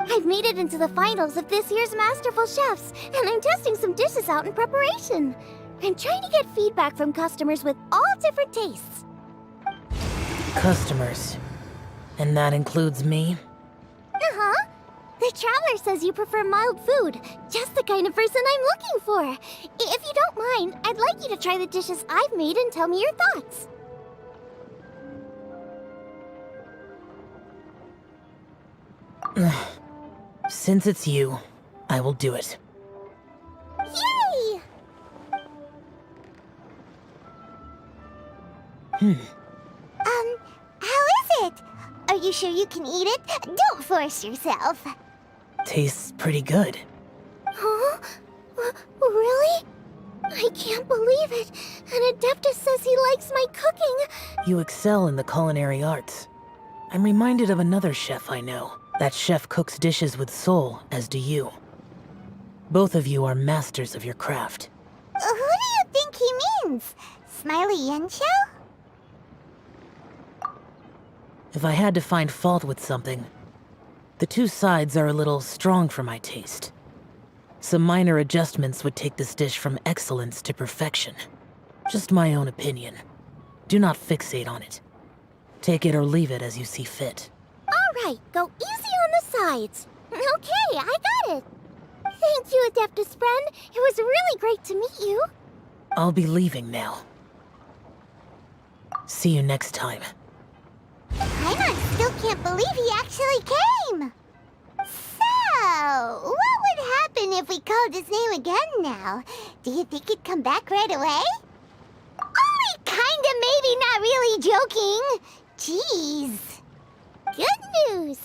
S1: I've made it into the finals of this year's Masterful Chefs, and I'm testing some dishes out in preparation. I'm trying to get feedback from customers with all different tastes.
S3: Customers. And that includes me?
S1: Uh-huh. The Traveler says you prefer mild food, just the kind of person I'm looking for. If you don't mind, I'd like you to try the dishes I've made and tell me your thoughts.
S3: Since it's you, I will do it.
S1: Yay! How is it? Are you sure you can eat it? Don't force yourself.
S3: Tastes pretty good.
S1: Huh? Really? I can't believe it. An Adeptus says he likes my cooking.
S3: You excel in the culinary arts. I'm reminded of another chef I know. That chef cooks dishes with soul, as do you. Both of you are masters of your craft.
S1: Who do you think he means? Smiley Yanqiao?
S3: If I had to find fault with something, the two sides are a little strong for my taste. Some minor adjustments would take this dish from excellence to perfection. Just my own opinion. Do not fixate on it. Take it or leave it as you see fit.
S1: All right, go easy on the sides. Okay, I got it. Thank you, Adeptus friend. It was really great to meet you.
S3: I'll be leaving now. See you next time.
S1: Paimon still can't believe he actually came. So, what would happen if we called his name again now? Do you think he'd come back right away? Only kinda, maybe not really joking. Jeez. Good news!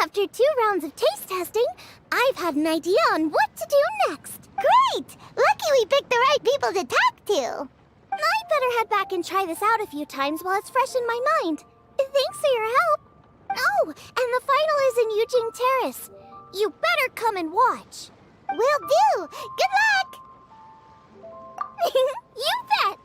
S1: After 2 rounds of taste testing, I've had an idea on what to do next. Great! Lucky we picked the right people to talk to. I'd better head back and try this out a few times while it's fresh in my mind. Thanks for your help. Oh, and the final is in Eugene Terrace. You better come and watch. Will do! Good luck! You bet!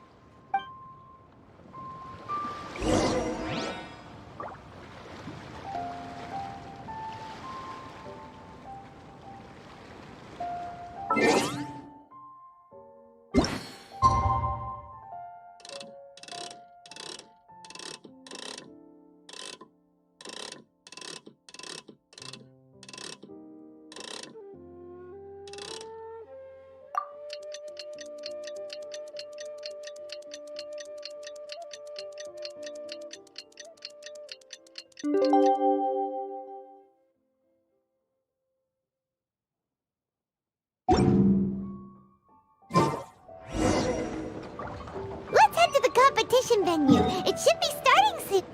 S1: Let's head to the competition venue. It should be starting soon.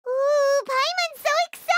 S1: Ooh, Paimon's so excited!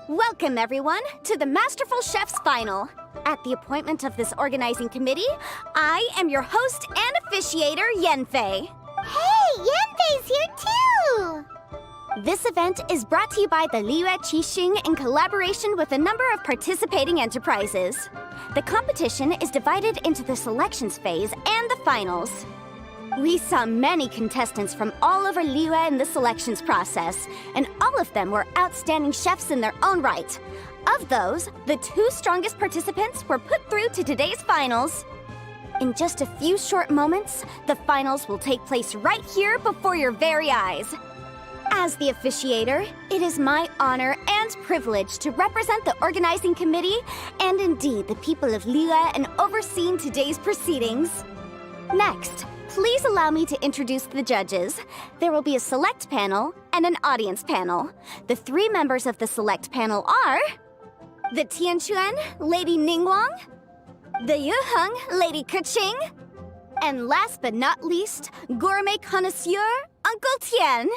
S1: Welcome, everyone, to the Masterful Chef's Final. At the appointment of this organizing committee, I am your host and officiator, Yanfei. Hey, Yanfei's here too! This event is brought to you by the Liyue Qixing in collaboration with a number of participating enterprises. The competition is divided into the selections phase and the finals. We saw many contestants from all over Liyue in the selections process, and all of them were outstanding chefs in their own right. Of those, the 2 strongest participants were put through to today's finals. In just a few short moments, the finals will take place right here before your very eyes. As the officiator, it is my honor and privilege to represent the organizing committee and indeed the people of Liyue in overseeing today's proceedings. Next, please allow me to introduce the judges. There will be a select panel and an audience panel. The 3 members of the select panel are the Tianquan, Lady Ningguang, the Yuheng, Lady Keqing, and last but not least, gourmet connoisseur, Uncle Tian.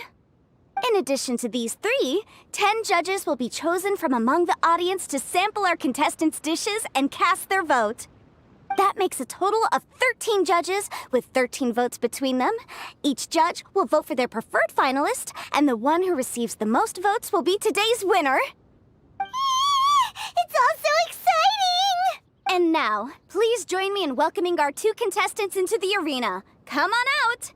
S1: In addition to these 3, 10 judges will be chosen from among the audience to sample our contestants' dishes and cast their vote. That makes a total of 13 judges, with 13 votes between them. Each judge will vote for their preferred finalist, and the one who receives the most votes will be today's winner. It's all so exciting! And now, please join me in welcoming our 2 contestants into the arena. Come on out!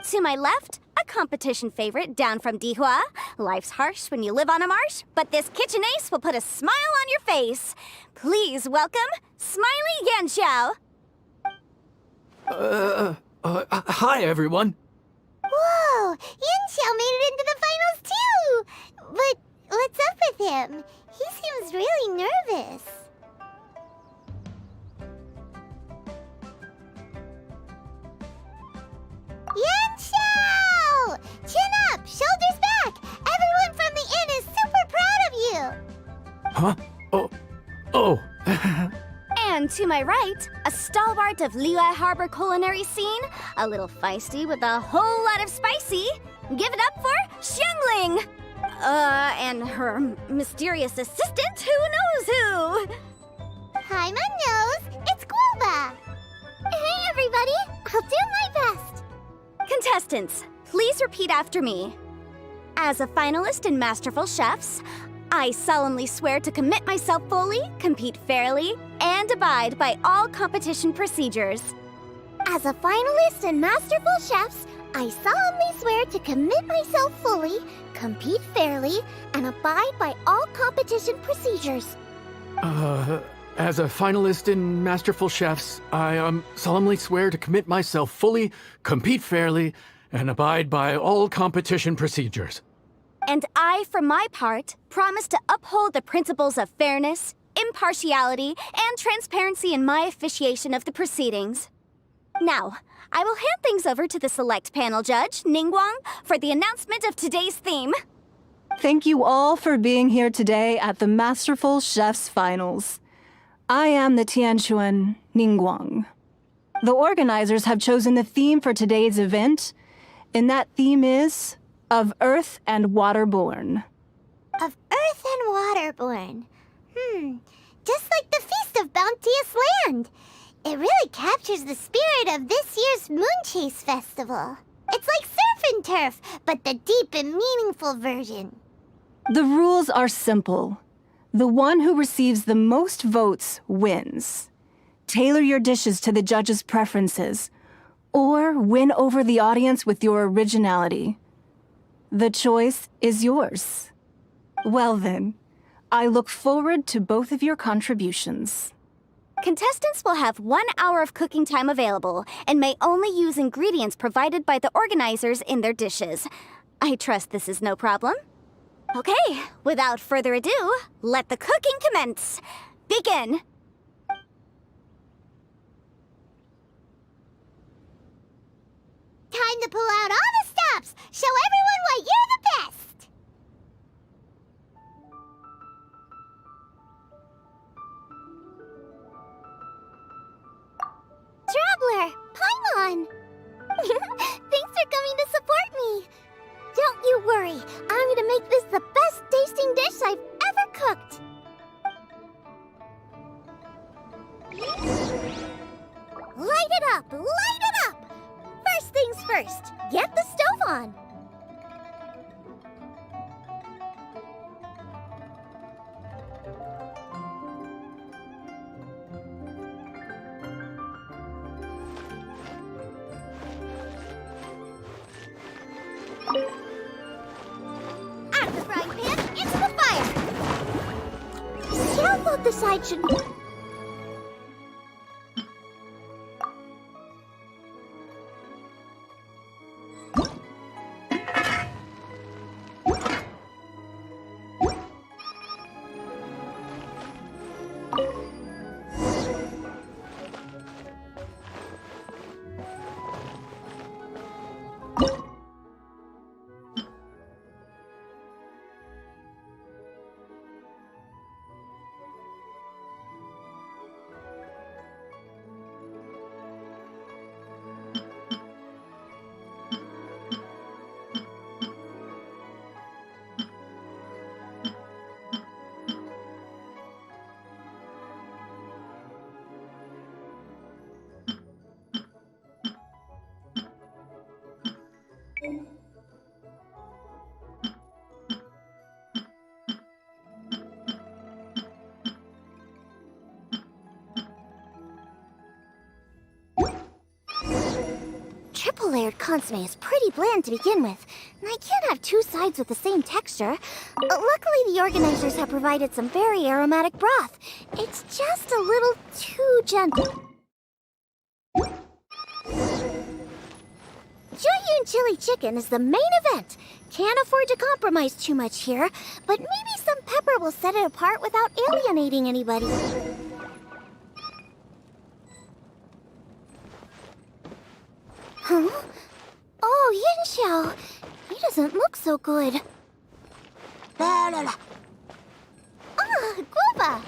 S1: To my left, a competition favorite down from Dihua. Life's harsh when you live on a marsh, but this kitchen ace will put a smile on your face. Please welcome Smiley Yanxiao.
S2: Hi, everyone.
S1: Whoa! Yanxiao made it into the finals too! But what's up with him? He seems really nervous. Yanxiao! Chin up! Shoulders back! Everyone from the inn is super proud of you!
S2: Huh? Oh.
S1: And to my right, a stalwart of Liyue Harbor culinary scene, a little feisty with a whole lot of spicy. Give it up for Xiangling! And her mysterious assistant, who knows who? Paimon knows, it's Guoba! Hey everybody, I'll do my best! Contestants, please repeat after me. As a finalist in Masterful Chefs, I solemnly swear to commit myself fully, compete fairly, and abide by all competition procedures. As a finalist in Masterful Chefs, I solemnly swear to commit myself fully, compete fairly, and abide by all competition procedures.
S2: As a finalist in Masterful Chefs, I solemnly swear to commit myself fully, compete fairly, and abide by all competition procedures.
S8: And I, for my part, promise to uphold the principles of fairness, impartiality, and transparency in my officiation of the proceedings. Now, I will hand things over to the select panel judge, Ningguang, for the announcement of today's theme.
S9: Thank you all for being here today at the Masterful Chefs Finals. I am the Tianquan Ningguang. The organizers have chosen the theme for today's event, and that theme is of Earth and Waterborn.
S1: Of Earth and Waterborn. Just like the Feast of Bounteous Land. It really captures the spirit of this year's Moon Chase Festival. It's like surf and turf, but the deep and meaningful version.
S9: The rules are simple. The one who receives the most votes wins. Tailor your dishes to the judges' preferences, or win over the audience with your originality. The choice is yours. Well then, I look forward to both of your contributions.
S8: Contestants will have 1 hour of cooking time available and may only use ingredients provided by the organizers in their dishes. I trust this is no problem. Okay, without further ado, let the cooking commence. Begin.
S1: Time to pull out all the stops! Show everyone why you're the best! Traveler, Paimon! Thanks for coming to support me! Don't you worry, I'm gonna make this the best tasting dish I've ever cooked! Light it up! Light it up! First things first, get the stove on! Out of the frying pan, into the fire! See how both the sides should... Triple-layered consomme is pretty bland to begin with, and I can't have two sides with the same texture. Luckily, the organizers have provided some very aromatic broth. It's just a little too gentle. Jueyun chili chicken is the main event. Can't afford to compromise too much here, but maybe some pepper will set it apart without alienating anybody. Huh? Oh, Yin-Xiao. He doesn't look so good. Ah, Guoba!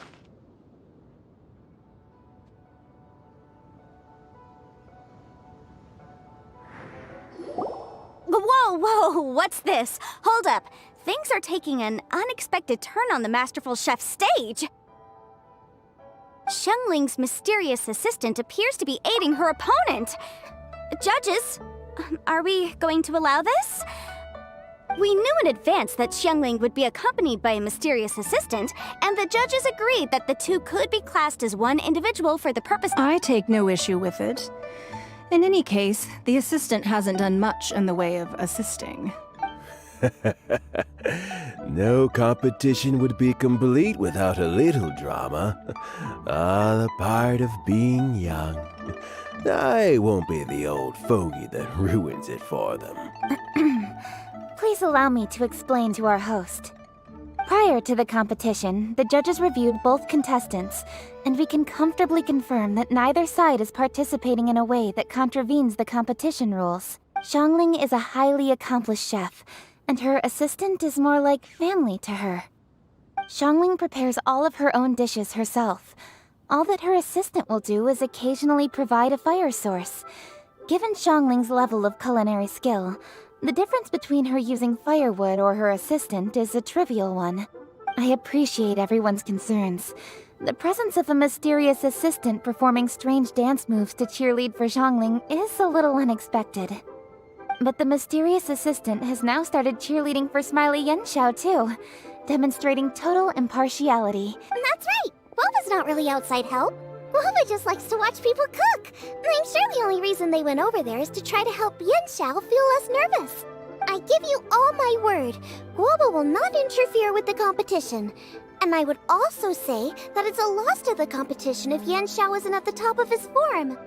S8: Whoa, what's this? Hold up. Things are taking an unexpected turn on the Masterful Chef stage. Xiangling's mysterious assistant appears to be aiding her opponent. Judges, are we going to allow this? We knew in advance that Xiangling would be accompanied by a mysterious assistant, and the judges agreed that the two could be classed as one individual for the purpose—
S9: I take no issue with it. In any case, the assistant hasn't done much in the way of assisting.
S10: No competition would be complete without a little drama. All a part of being young. I won't be the old fogey that ruins it for them.
S5: Please allow me to explain to our host. Prior to the competition, the judges reviewed both contestants, and we can comfortably confirm that neither side is participating in a way that contravenes the competition rules. Xiangling is a highly accomplished chef, and her assistant is more like family to her. Xiangling prepares all of her own dishes herself. All that her assistant will do is occasionally provide a fire source. Given Xiangling's level of culinary skill, the difference between her using firewood or her assistant is a trivial one. I appreciate everyone's concerns. The presence of a mysterious assistant performing strange dance moves to cheerlead for Xiangling is a little unexpected. But the mysterious assistant has now started cheerleading for Smiley Yenshao too, demonstrating total impartiality.
S1: That's right! Boba's not really outside help. Boba just likes to watch people cook. I'm sure the only reason they went over there is to try to help Yenshao feel less nervous. I give you all my word, Boba will not interfere with the competition. And I would also say that it's a loss to the competition if Yenshao isn't at the top of his form.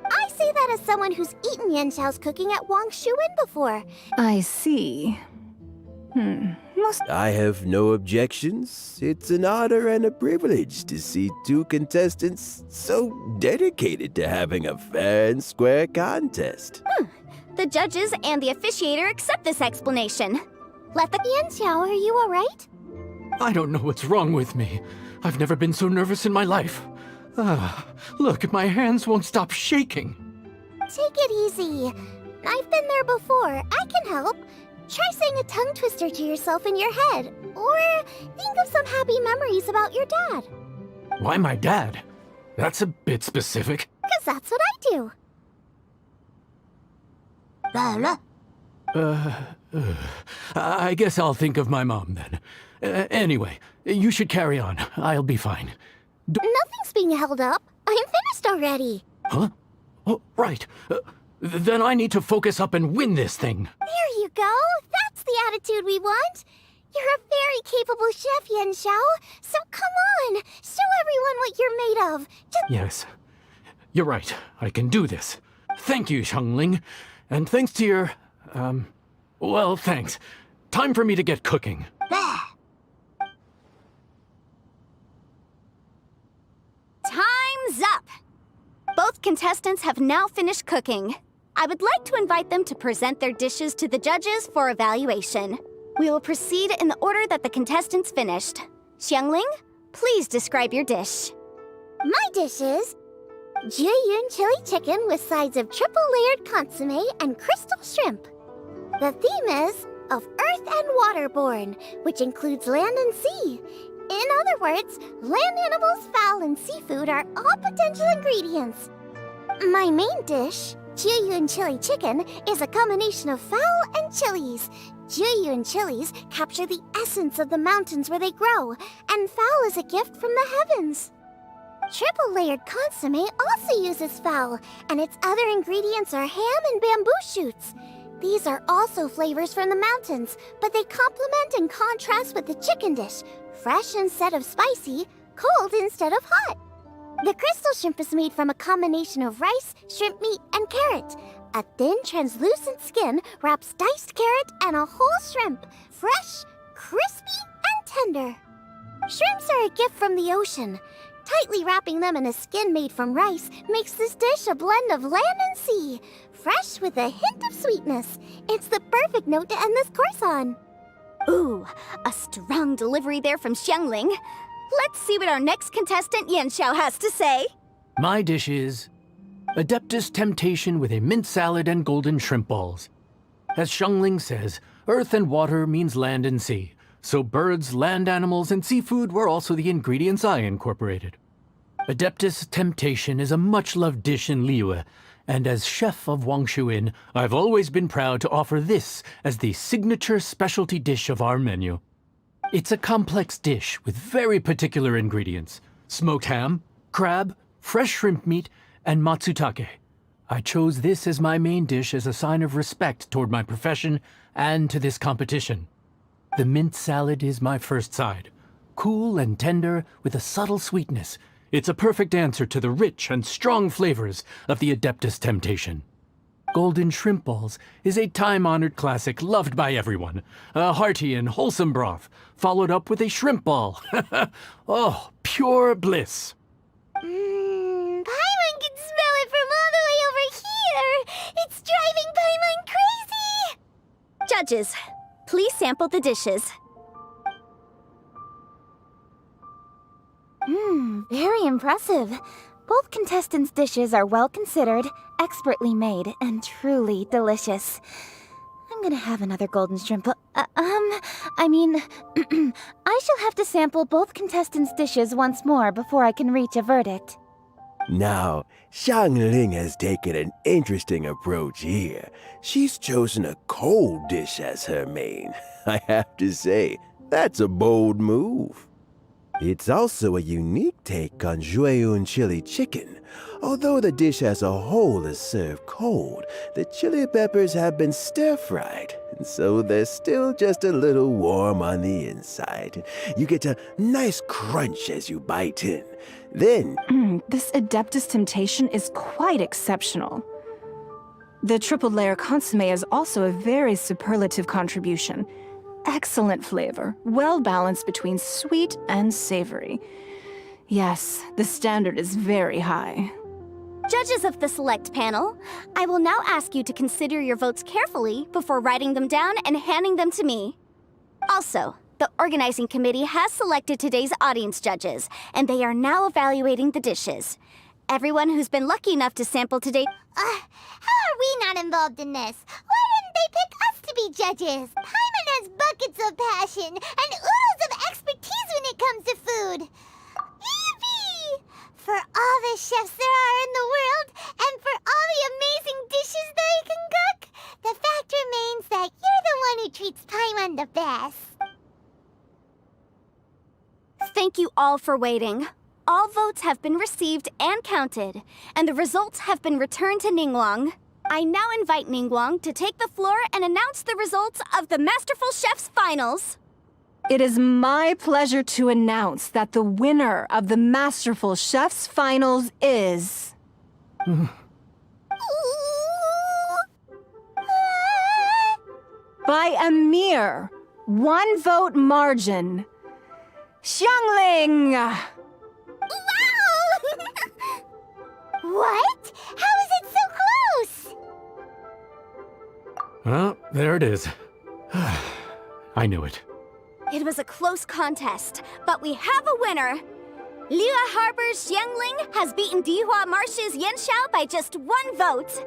S1: I say that as someone who's eaten Yenshao's cooking at Wang Shuin before.
S9: I see.
S10: I have no objections. It's an honor and a privilege to see two contestants so dedicated to having a fair and square contest.
S8: The judges and the officiator accept this explanation.
S1: Let the Yenshao, are you alright?
S2: I don't know what's wrong with me. I've never been so nervous in my life. Look, my hands won't stop shaking.
S1: Take it easy. I've been there before. I can help. Try saying a tongue twister to yourself in your head. Or think of some happy memories about your dad.
S2: Why my dad? That's a bit specific.
S1: 'Cause that's what I do.
S2: I guess I'll think of my mom then. Anyway, you should carry on. I'll be fine.
S1: Nothing's being held up. I'm finished already.
S2: Huh? Oh, right. Then I need to focus up and win this thing.
S1: There you go. That's the attitude we want. You're a very capable chef, Yenshao. So come on, show everyone what you're made of.
S2: Yes, you're right. I can do this. Thank you, Xiangling. And thanks to your, well, thanks. Time for me to get cooking.
S8: Time's up! Both contestants have now finished cooking. I would like to invite them to present their dishes to the judges for evaluation. We will proceed in the order that the contestants finished. Xiangling, please describe your dish.
S1: My dish is Jiyun chili chicken with sides of triple-layered consomme and crystal shrimp. The theme is of earth and waterborne, which includes land and sea. In other words, land animals, fowl, and seafood are all potential ingredients. My main dish, Jiyun chili chicken, is a combination of fowl and chilies. Jiyun chilies capture the essence of the mountains where they grow, and fowl is a gift from the heavens. Triple-layered consomme also uses fowl, and its other ingredients are ham and bamboo shoots. These are also flavors from the mountains, but they complement and contrast with the chicken dish, fresh instead of spicy, cold instead of hot. The crystal shrimp is made from a combination of rice, shrimp meat, and carrot. A thin, translucent skin wraps diced carrot and a whole shrimp, fresh, crispy, and tender. Shrimps are a gift from the ocean. Tightly wrapping them in a skin made from rice makes this dish a blend of land and sea, fresh with a hint of sweetness. It's the perfect note to end this course on.
S8: Ooh, a strong delivery there from Xiangling. Let's see what our next contestant Yenshao has to say.
S2: My dish is Adeptus Temptation with a mint salad and golden shrimp balls. As Xiangling says, earth and water means land and sea. So birds, land animals, and seafood were also the ingredients I incorporated. Adeptus Temptation is a much-loved dish in Liyue, and as chef of Wang Shuin, I've always been proud to offer this as the signature specialty dish of our menu. It's a complex dish with very particular ingredients: smoked ham, crab, fresh shrimp meat, and matsutake. I chose this as my main dish as a sign of respect toward my profession and to this competition. The mint salad is my first side. Cool and tender with a subtle sweetness. It's a perfect answer to the rich and strong flavors of the Adeptus Temptation. Golden shrimp balls is a time-honored classic loved by everyone. A hearty and wholesome broth, followed up with a shrimp ball. Oh, pure bliss.
S1: Paimon can smell it from all the way over here! It's driving Paimon crazy!
S8: Judges, please sample the dishes.
S5: Very impressive. Both contestants' dishes are well considered, expertly made, and truly delicious. I'm gonna have another golden shrimp. I shall have to sample both contestants' dishes once more before I can reach a verdict.
S10: Now, Xiangling has taken an interesting approach here. She's chosen a cold dish as her main. I have to say, that's a bold move. It's also a unique take on Jueyun chili chicken. Although the dish as a whole is served cold, the chili peppers have been stir-fried, and so they're still just a little warm on the inside. You get a nice crunch as you bite in. Then...
S9: This Adeptus Temptation is quite exceptional. The triple layer consomme is also a very superlative contribution. Excellent flavor, well balanced between sweet and savory. Yes, the standard is very high.
S8: Judges of the select panel, I will now ask you to consider your votes carefully before writing them down and handing them to me. Also, the organizing committee has selected today's audience judges, and they are now evaluating the dishes. Everyone who's been lucky enough to sample today...
S1: How are we not involved in this? Why didn't they pick us to be judges? Paimon has buckets of passion and oodles of expertise when it comes to food. Yippee! For all the chefs there are in the world, and for all the amazing dishes they can cook, the fact remains that you're the one who treats Paimon the best.
S8: Thank you all for waiting. All votes have been received and counted, and the results have been returned to Ningguang. I now invite Ningguang to take the floor and announce the results of the Masterful Chef's Finals.
S9: It is my pleasure to announce that the winner of the Masterful Chef's Finals is... by a mere 1 vote margin, Xiangling!
S1: Wow! What? How is it so close?
S2: Well, there it is. I knew it.
S8: It was a close contest, but we have a winner. Liyue Harbor's Xiangling has beaten Dihua Marsh's Yanxiao by just 1 vote.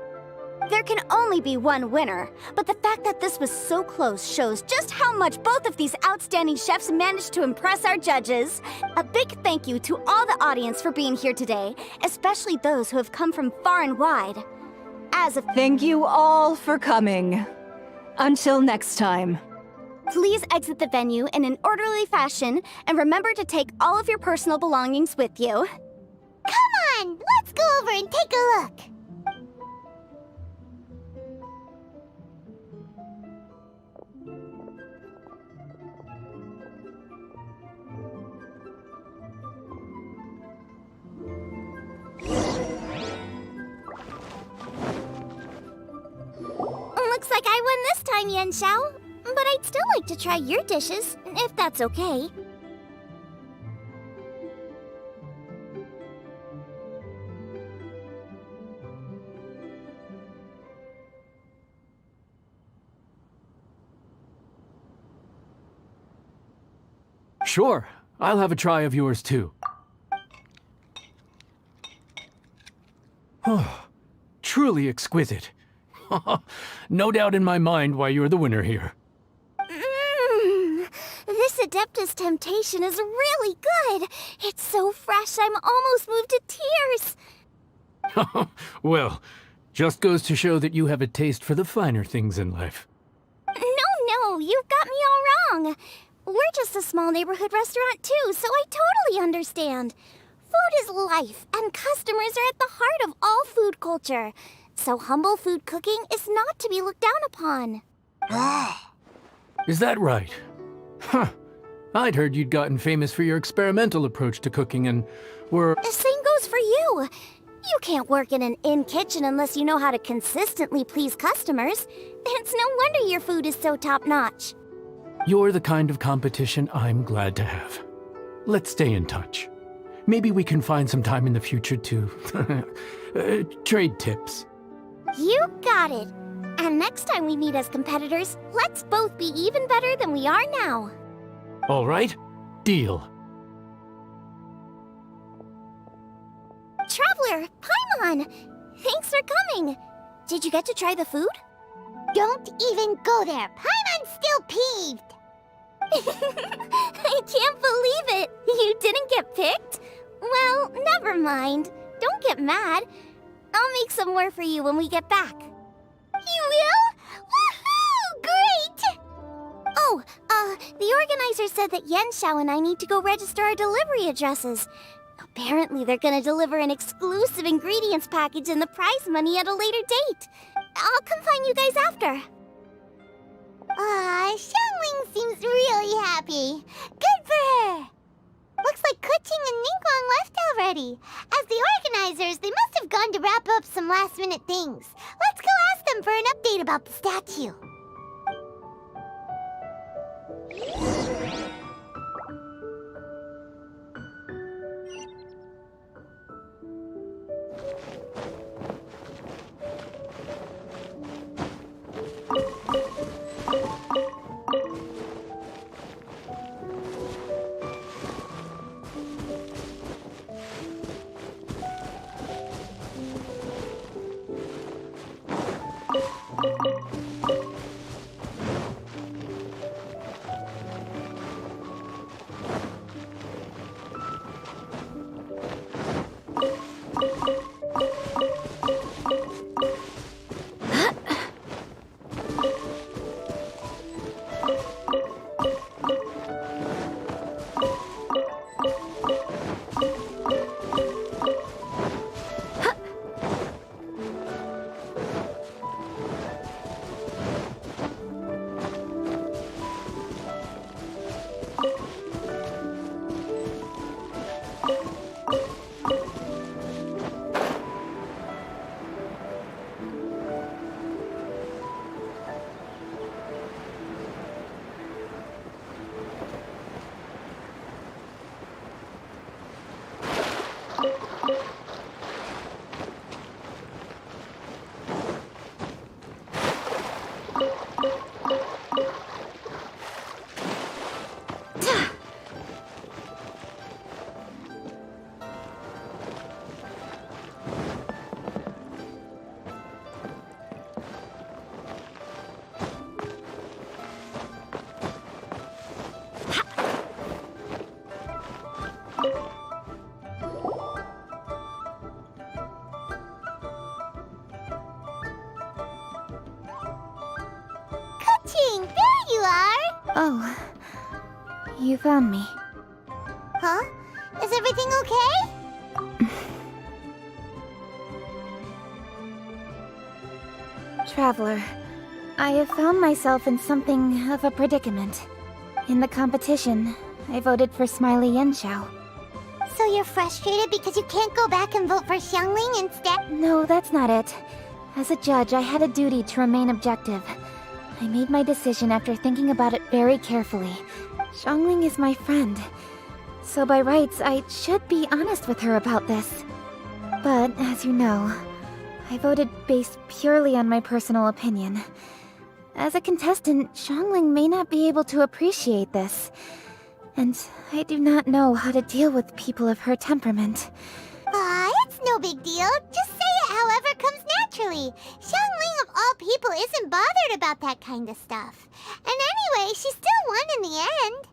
S8: There can only be one winner, but the fact that this was so close shows just how much both of these outstanding chefs managed to impress our judges. A big thank you to all the audience for being here today, especially those who have come from far and wide.
S9: Thank you all for coming. Until next time.
S8: Please exit the venue in an orderly fashion, and remember to take all of your personal belongings with you.
S1: Come on, let's go over and take a look. Looks like I won this time, Yanxiao. But I'd still like to try your dishes, if that's okay.
S2: Sure, I'll have a try of yours too. Truly exquisite. No doubt in my mind why you're the winner here.
S1: This Adeptus Temptation is really good. It's so fresh, I'm almost moved to tears.
S2: Well, just goes to show that you have a taste for the finer things in life.
S1: No, you've got me all wrong. We're just a small neighborhood restaurant too, so I totally understand. Food is life, and customers are at the heart of all food culture. So humble food cooking is not to be looked down upon.
S2: Is that right? Huh. I'd heard you'd gotten famous for your experimental approach to cooking and were...
S1: The same goes for you. You can't work in an inn kitchen unless you know how to consistently please customers. It's no wonder your food is so top-notch.
S2: You're the kind of competition I'm glad to have. Let's stay in touch. Maybe we can find some time in the future to trade tips.
S1: You got it. And next time we meet as competitors, let's both be even better than we are now.
S2: All right, deal.
S1: Traveler, Paimon! Thanks for coming. Did you get to try the food? Don't even go there. Paimon's still peeved. I can't believe it. You didn't get picked? Well, never mind. Don't get mad. I'll make some more for you when we get back. You will? Woohoo! Great! Oh, the organizer said that Yenshao and I need to go register our delivery addresses. Apparently they're gonna deliver an exclusive ingredients package and the prize money at a later date. I'll come find you guys after. Xiangling seems really happy. Good for her. Looks like Kuching and Ningguang left already. As the organizers, they must have gone to wrap up some last-minute things. Let's go ask them for an update about the statue. There you are!
S5: Oh, you found me.
S1: Huh? Is everything okay?
S5: Traveler, I have found myself in something of a predicament. In the competition, I voted for Smiley Yenshao.
S1: So you're frustrated because you can't go back and vote for Xiangling instead?
S5: No, that's not it. As a judge, I had a duty to remain objective. I made my decision after thinking about it very carefully. Xiangling is my friend, so by rights, I should be honest with her about this. But, as you know, I voted based purely on my personal opinion. As a contestant, Xiangling may not be able to appreciate this, and I do not know how to deal with people of her temperament.
S1: It's no big deal. Just say it however comes naturally. Xiangling of all people isn't bothered about that kind of stuff. And anyway, she still won in the end.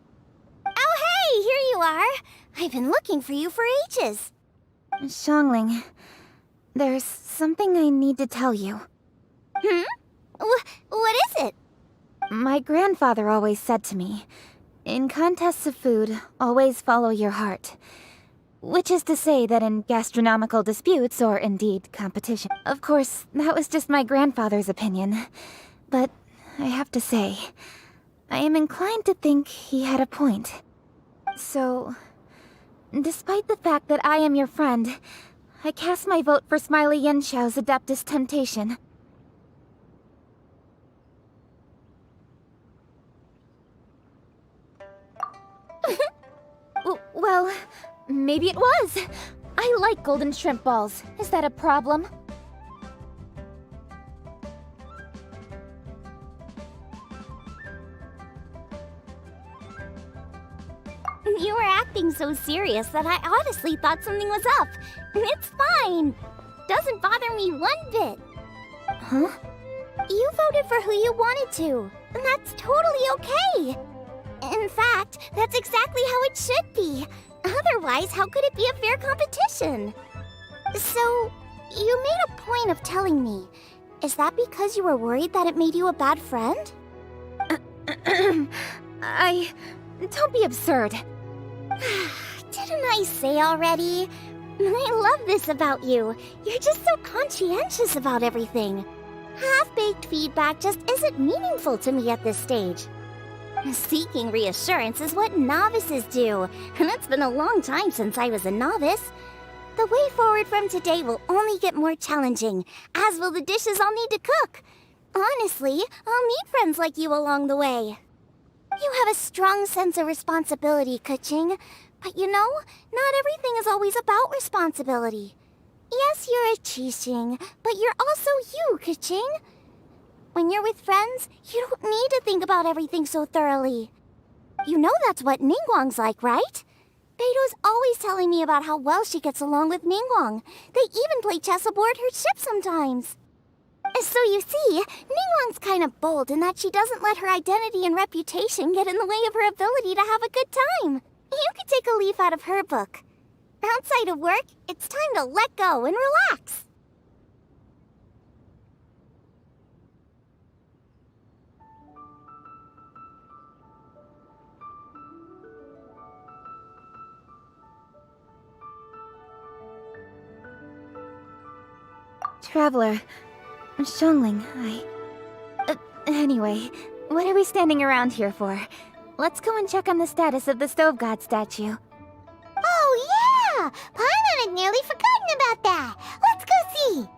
S1: Oh hey, here you are. I've been looking for you for ages.
S5: Xiangling, there's something I need to tell you.
S1: What is it?
S5: My grandfather always said to me, in contests of food, always follow your heart. Which is to say that in gastronomical disputes, or indeed competition. Of course, that was just my grandfather's opinion. But I have to say, I am inclined to think he had a point. So, despite the fact that I am your friend, I cast my vote for Smiley Yenshou's Adeptus Temptation. Well, maybe it was. I like golden shrimp balls. Is that a problem?
S8: You were acting so serious that I honestly thought something was up. It's fine. Doesn't bother me one bit.
S1: Huh? You voted for who you wanted to, and that's totally okay. In fact, that's exactly how it should be. Otherwise, how could it be a fair competition? So, you made a point of telling me. Is that because you were worried that it made you a bad friend?
S5: Don't be absurd.
S1: Didn't I say already? I love this about you. You're just so conscientious about everything. Half-baked feedback just isn't meaningful to me at this stage. Seeking reassurance is what novices do, and it's been a long time since I was a novice. The way forward from today will only get more challenging, as will the dishes I'll need to cook. Honestly, I'll need friends like you along the way. You have a strong sense of responsibility, Kuching. But you know, not everything is always about responsibility. Yes, you're a Qixing, but you're also you, Kuching. When you're with friends, you don't need to think about everything so thoroughly. You know that's what Ningguang's like, right? Beto's always telling me about how well she gets along with Ningguang. They even play chess aboard her ship sometimes. So you see, Ningguang's kind of bold in that she doesn't let her identity and reputation get in the way of her ability to have a good time. You could take a leaf out of her book. Outside of work, it's time to let go and relax.
S5: Traveler, Xiangling, anyway, what are we standing around here for? Let's go and check on the status of the Stove God statue.
S1: Oh yeah! Paimon had nearly forgotten about that. Let's go see.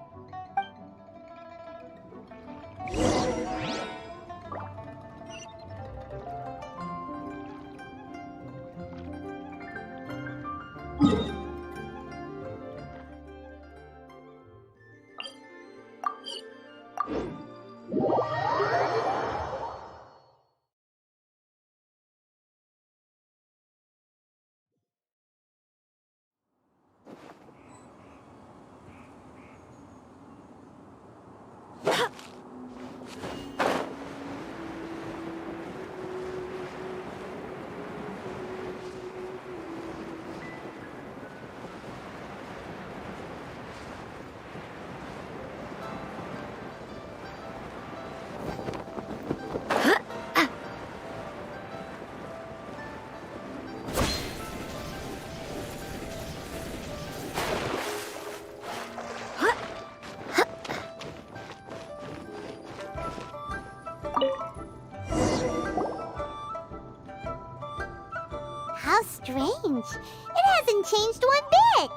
S1: How strange. It hasn't changed one bit.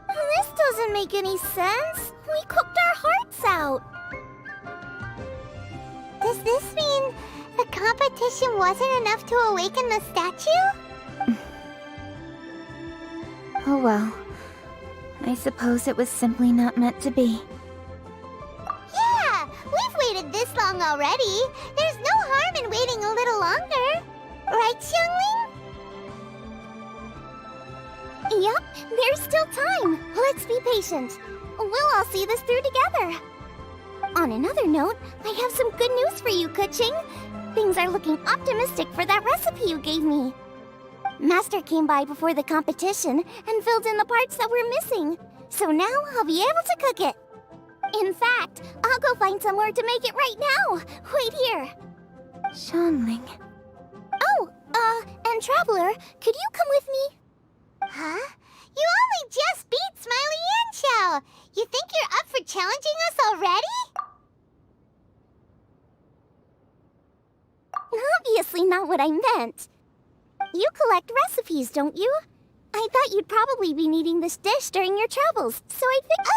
S1: This doesn't make any sense. We cooked our hearts out. Does this mean the competition wasn't enough to awaken the statue?
S5: Oh well. I suppose it was simply not meant to be.
S1: Yeah, we've waited this long already. There's no harm in waiting a little longer. Right, Xiangling? Yup, there's still time. Let's be patient. We'll all see this through together. On another note, I have some good news for you, Kuching. Things are looking optimistic for that recipe you gave me. Master came by before the competition and filled in the parts that were missing. So now I'll be able to cook it. In fact, I'll go find somewhere to make it right now. Wait here.
S5: Xiangling.
S1: Oh, And Traveler, could you come with me? Huh? You only just beat Smiley and Chow. You think you're up for challenging us already? Obviously not what I meant. You collect recipes, don't you? I thought you'd probably be needing this dish during your travels, so I think—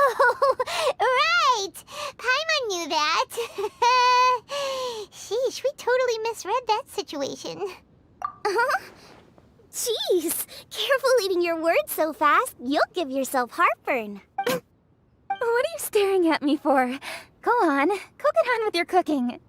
S1: Oh! Right! Paimon knew that. Sheesh, we totally misread that situation. Huh? Jeez, careful eating your words so fast. You'll give yourself heartburn.
S5: What are you staring at me for? Go on, go get on with your cooking.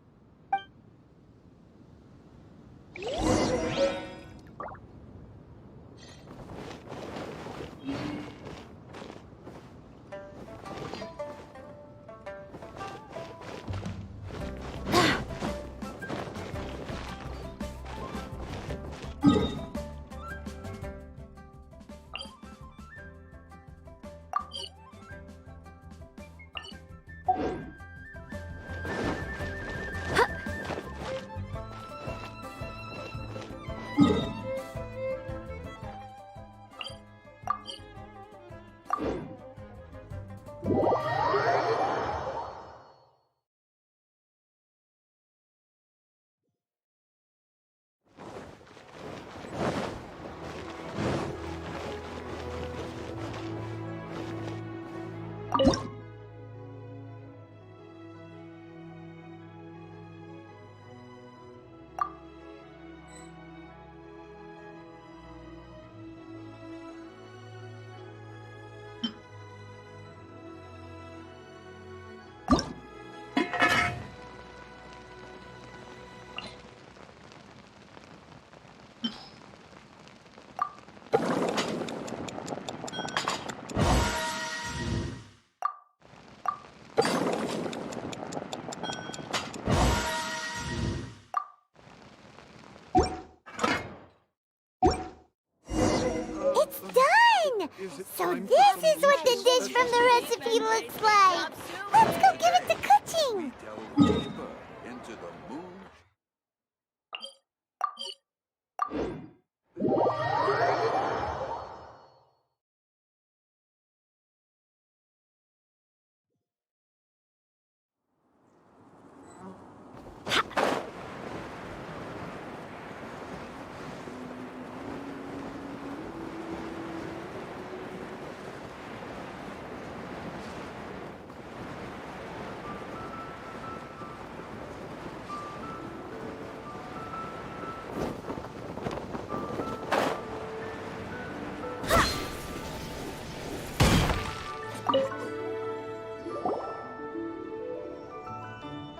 S1: It's done! So this is what the dish from the recipe looks like! Let's go give it to Kuching!
S4: Delve deeper into the moon.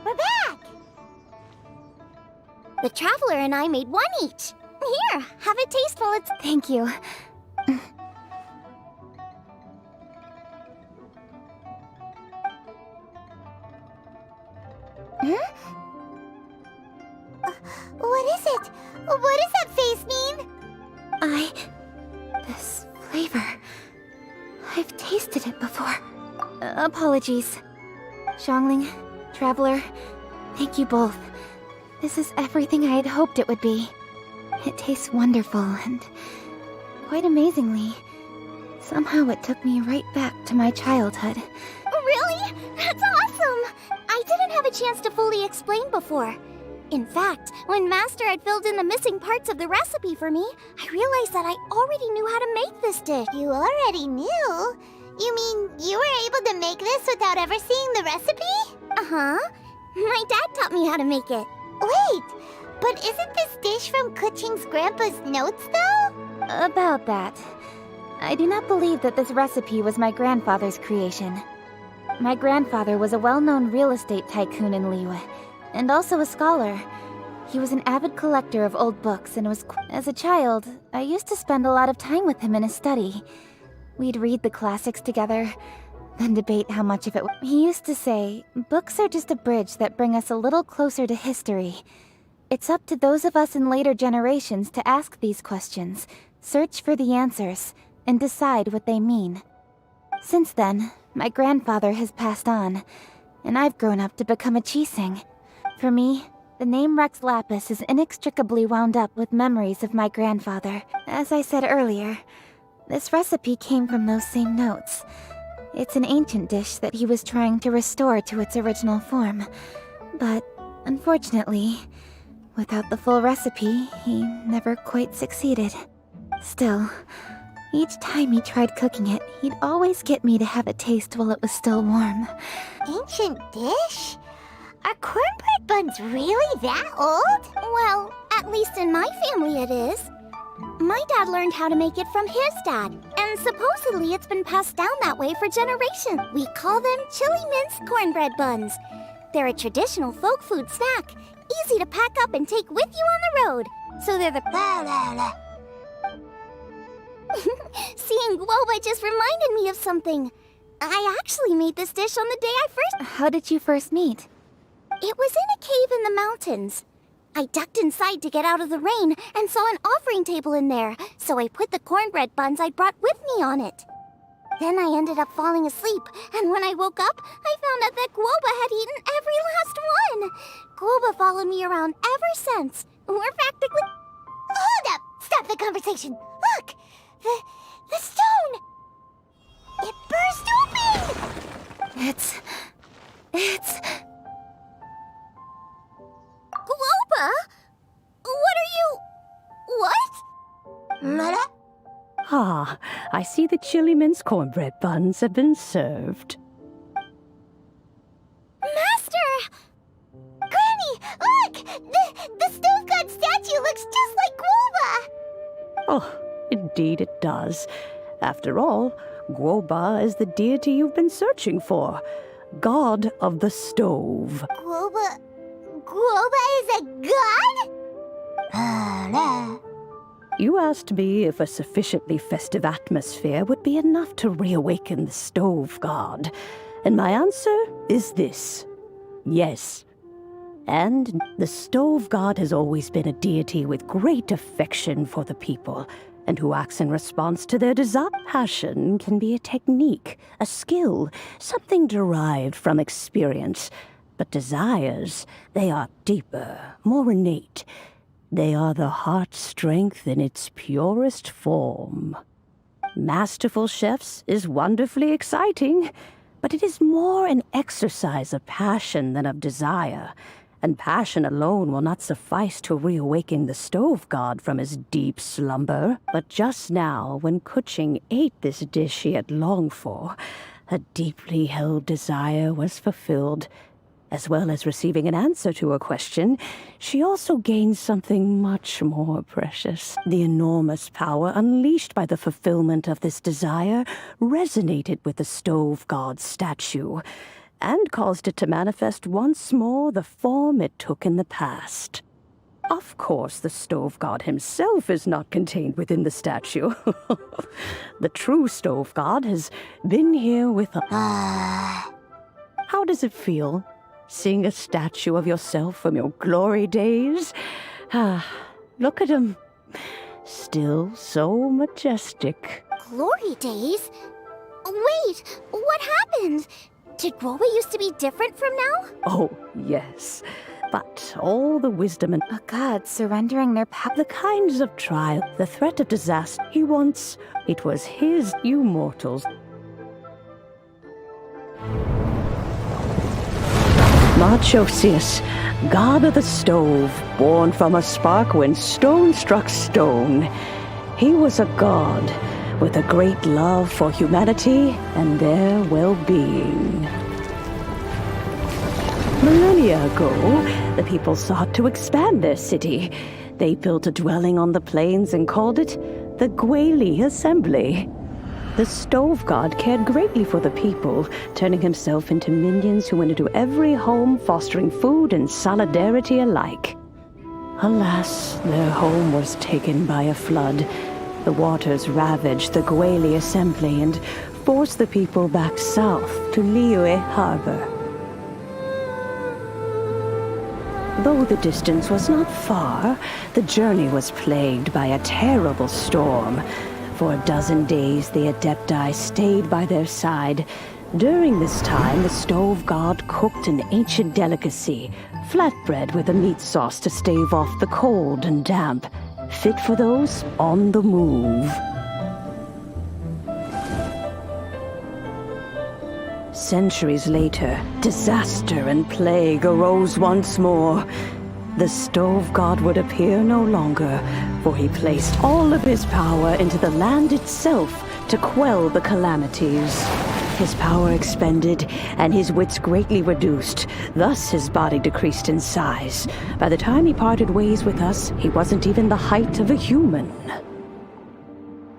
S1: We're back! The Traveler and I made one each. Here, have a taste while it's—
S5: Thank you.
S1: What is it? What does that face mean?
S5: This flavor. I've tasted it before. Apologies. Xiangling, Traveler, thank you both. This is everything I had hoped it would be. It tastes wonderful and quite amazingly. Somehow it took me right back to my childhood.
S1: Really? That's awesome! I didn't have a chance to fully explain before. In fact, when Master had filled in the missing parts of the recipe for me, I realized that I already knew how to make this dish. You already knew? You mean you were able to make this without ever seeing the recipe? Uh-huh. My dad taught me how to make it. Wait, but isn't this dish from Kuching's grandpa's notes, though?
S5: About that. I do not believe that this recipe was my grandfather's creation. My grandfather was a well-known real estate tycoon in Liyue, and also a scholar. He was an avid collector of old books and was as a child, I used to spend a lot of time with him in his study. We'd read the classics together, then debate how much of it He used to say, books are just a bridge that bring us a little closer to history. It's up to those of us in later generations to ask these questions, search for the answers, and decide what they mean. Since then, my grandfather has passed on, and I've grown up to become a Chising. For me, The name Rex Lapis is inextricably wound up with memories of my grandfather. As I said earlier, this recipe came from those same notes. It's an ancient dish that he was trying to restore to its original form. But, unfortunately, without the full recipe, he never quite succeeded. Still, each time he tried cooking it, he'd always get me to have a taste while it was still warm.
S1: Ancient dish? Are cornbread buns really that old? Well, at least in my family it is. My dad learned how to make it from his dad, and supposedly it's been passed down that way for generations. We call them chili minced cornbread buns. They're a traditional folk food snack, easy to pack up and take with you on the road. So they're the Seeing Guoba just reminded me of something. I actually made this dish on the day I first...
S5: How did you first meet?
S1: It was in a cave in the mountains. I ducked inside to get out of the rain and saw an offering table in there, so I put the cornbread buns I'd brought with me on it. Then I ended up falling asleep, and when I woke up, I found out that Guoba had eaten every last one. Guoba followed me around ever since. We're practically... Hold up! Stop the conversation! Look! The stone! It burst open!
S5: It's...
S1: Guoba? What are you... What?
S11: Mother? Ah, I see the chili mince cornbread buns have been served.
S1: Master! Granny, look! The stove god statue looks just like Guoba!
S11: Oh, indeed it does. After all, Guoba is the deity you've been searching for. God of the stove.
S1: Guoba is a god?
S11: You asked me if a sufficiently festive atmosphere would be enough to reawaken the stove god. And my answer is this. Yes. And the stove god has always been a deity with great affection for the people, and who acts in response to their desire. Passion can be a technique, a skill, something derived from experience. But desires, they are deeper, more innate. They are the heart's strength in its purest form. Masterful chefs is wonderfully exciting, but it is more an exercise of passion than of desire. And passion alone will not suffice to reawaken the stove god from his deep slumber. But just now, when Kuching ate this dish he had longed for, a deeply held desire was fulfilled. As well as receiving an answer to her question, she also gained something much more precious. The enormous power unleashed by the fulfillment of this desire resonated with the stove god's statue, and caused it to manifest once more the form it took in the past. Of course, the stove god himself is not contained within the statue. The true stove god has been here with us. How does it feel, seeing a statue of yourself from your glory days? Look at him. Still so majestic.
S1: Glory days? Wait, what happened? Did Guoba used to be different from now?
S11: Oh, yes. But all the wisdom and
S5: A god surrendering their power.
S11: the kinds of trial, the threat of disaster he wants, it was his, you mortals. Marchosius, god of the stove, born from a spark when stone struck stone. He was a god with a great love for humanity and their well-being. Millennia ago, the people sought to expand their city. They built a dwelling on the plains and called it the Guili Assembly. The stove god cared greatly for the people, turning himself into minions who went into every home, fostering food and solidarity alike. Alas, their home was taken by a flood. The waters ravaged the Guili Assembly and forced the people back south to Liyue Harbor. Though the distance was not far, the journey was plagued by a terrible storm. For a dozen days, the Adepti stayed by their side, During this time, the stove god cooked an ancient delicacy, flatbread with a meat sauce to stave off the cold and damp, fit for those on the move. Centuries later, disaster and plague arose once more. The stove god would appear no longer, for he placed all of his power into the land itself to quell the calamities. His power expended, and his wits greatly reduced. Thus his body decreased in size. By the time he parted ways with us, he wasn't even the height of a human.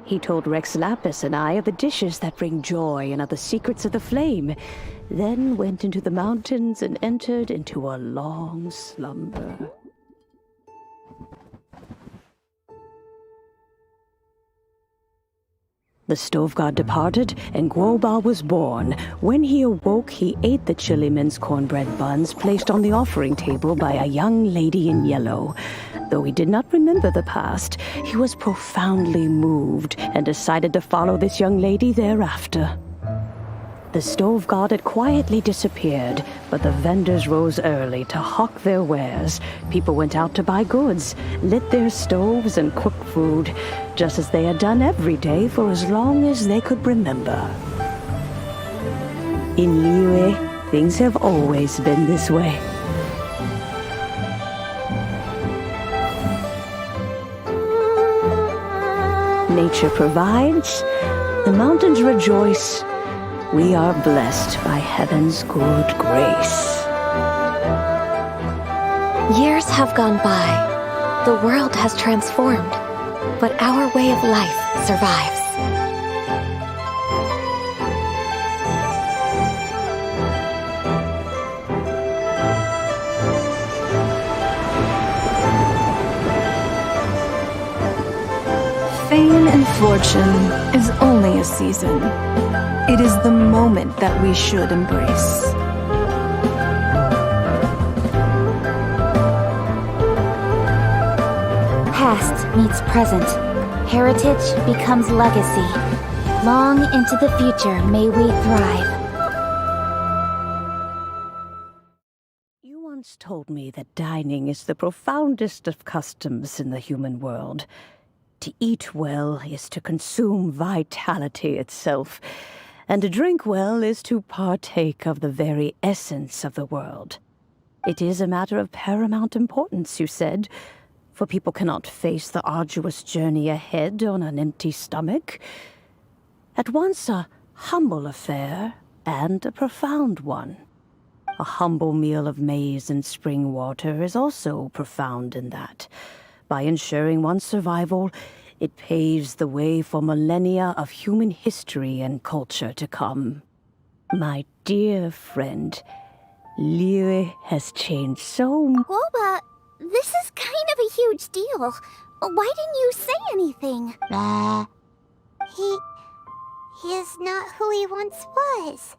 S11: He told Rex Lapis and I of the dishes that bring joy and of the secrets of the flame, then went into the mountains and entered into a long slumber. The stove god departed, and Guoba was born. When he awoke, he ate the chili minced cornbread buns placed on the offering table by a young lady in yellow. Though he did not remember the past, he was profoundly moved and decided to follow this young lady thereafter. The stove god had quietly disappeared, but the vendors rose early to hawk their wares. People went out to buy goods, lit their stoves, and cooked food, just as they had done every day for as long as they could remember. In Liyue, things have always been this way. Nature provides, the mountains rejoice. We are blessed by heaven's good grace.
S12: Years have gone by. The world has transformed, but our way of life survives.
S9: Fame and fortune is only a season. It is the moment that we should embrace.
S5: Past meets present. Heritage becomes legacy. Long into the future may we thrive.
S11: You once told me that dining is the profoundest of customs in the human world. To eat well is to consume vitality itself, and to drink well is to partake of the very essence of the world. It is a matter of paramount importance, you said, for people cannot face the arduous journey ahead on an empty stomach. At once a humble affair and a profound one. A humble meal of maize and spring water is also profound in that. By ensuring one's survival, it paves the way for millennia of human history and culture to come. My dear friend, Liyue has changed so much.
S1: Guoba, this is kind of a huge deal. Why didn't you say anything?
S13: He is not who he once was.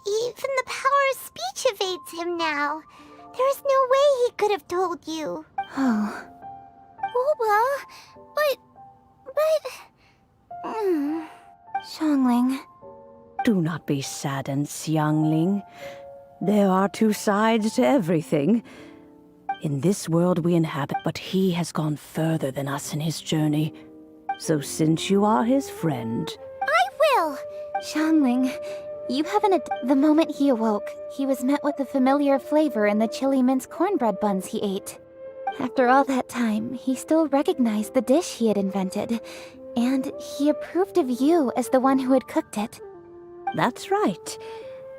S13: Even the power of speech evades him now. There is no way he could have told you.
S5: Oh.
S1: Guoba, but...
S5: Xiangling.
S11: Do not be saddened, Xiangling. There are two sides to everything. In this world we inhabit, but he has gone further than us in his journey. So since you are his friend...
S1: I will!
S5: Xiangling, you haven't... The moment he awoke, he was met with a familiar flavor in the chili minced cornbread buns he ate. After all that time, he still recognized the dish he had invented, and he approved of you as the one who had cooked it.
S11: That's right.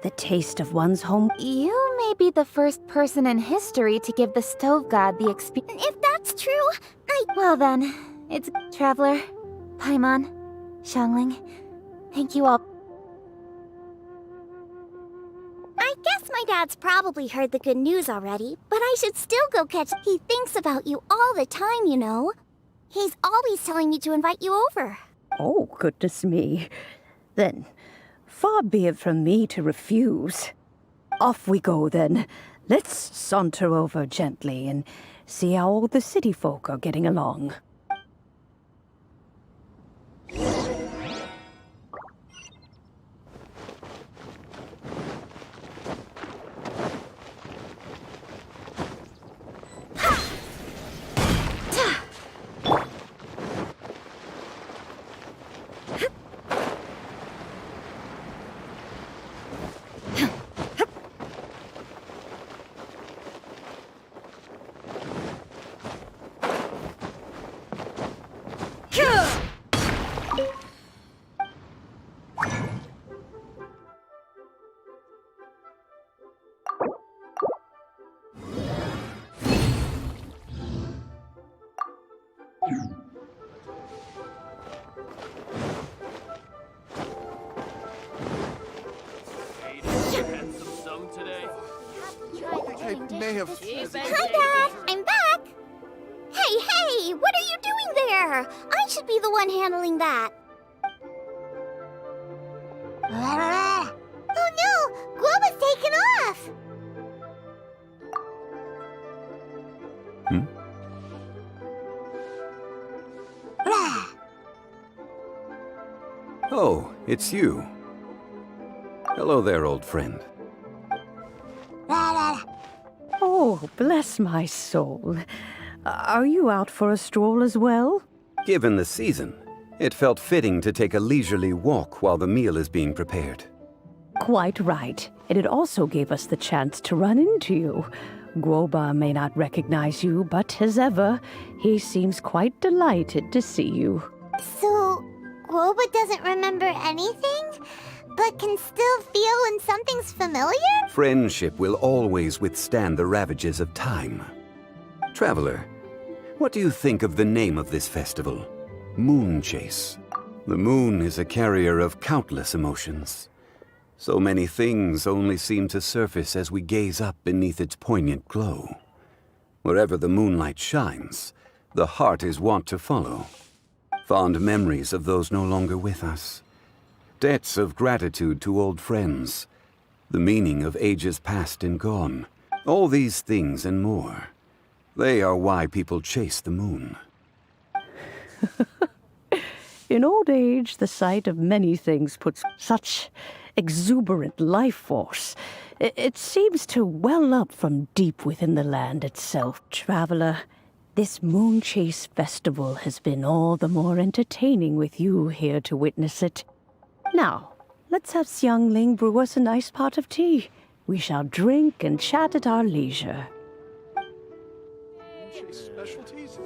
S11: The taste of one's home...
S5: You may be the first person in history to give the stove god the experience.
S1: If that's true,
S5: Well then, it's Traveler, Paimon, Xiangling. Thank you all.
S1: I guess my dad's probably heard the good news already, but I should still go catch... He thinks about you all the time, you know. He's always telling me to invite you over.
S11: Oh, goodness me. Then, far be it from me to refuse. Off we go, then. Let's saunter over gently and see how all the city folk are getting along.
S4: I may have...
S1: Hi, Dad! I'm back! Hey! What are you doing there? I should be the one handling that. Oh no! Guoba's taken off!
S14: Oh, it's you. Hello there, old friend.
S11: Oh, bless my soul. Are you out for a stroll as well?
S14: Given the season, it felt fitting to take a leisurely walk while the meal is being prepared.
S11: Quite right. And it also gave us the chance to run into you. Guoba may not recognize you, but as ever, he seems quite delighted to see you.
S13: So, Guoba doesn't remember anything, but can still feel when something's familiar?
S14: Friendship will always withstand the ravages of time. Traveler, what do you think of the name of this festival? Moon Chase. The moon is a carrier of countless emotions. So many things only seem to surface as we gaze up beneath its poignant glow. Wherever the moonlight shines, the heart is wont to follow. Fond memories of those no longer with us. Debts of gratitude to old friends. The meaning of ages past and gone. All these things and more. They are why people chase the moon.
S11: In old age, the sight of many things puts such exuberant life force. It seems to well up from deep within the land itself. Traveler, this Moon Chase Festival has been all the more entertaining with you here to witness it. Now, let's have Xiangling brew us a nice pot of tea. We shall drink and chat at our leisure.
S4: Specialties?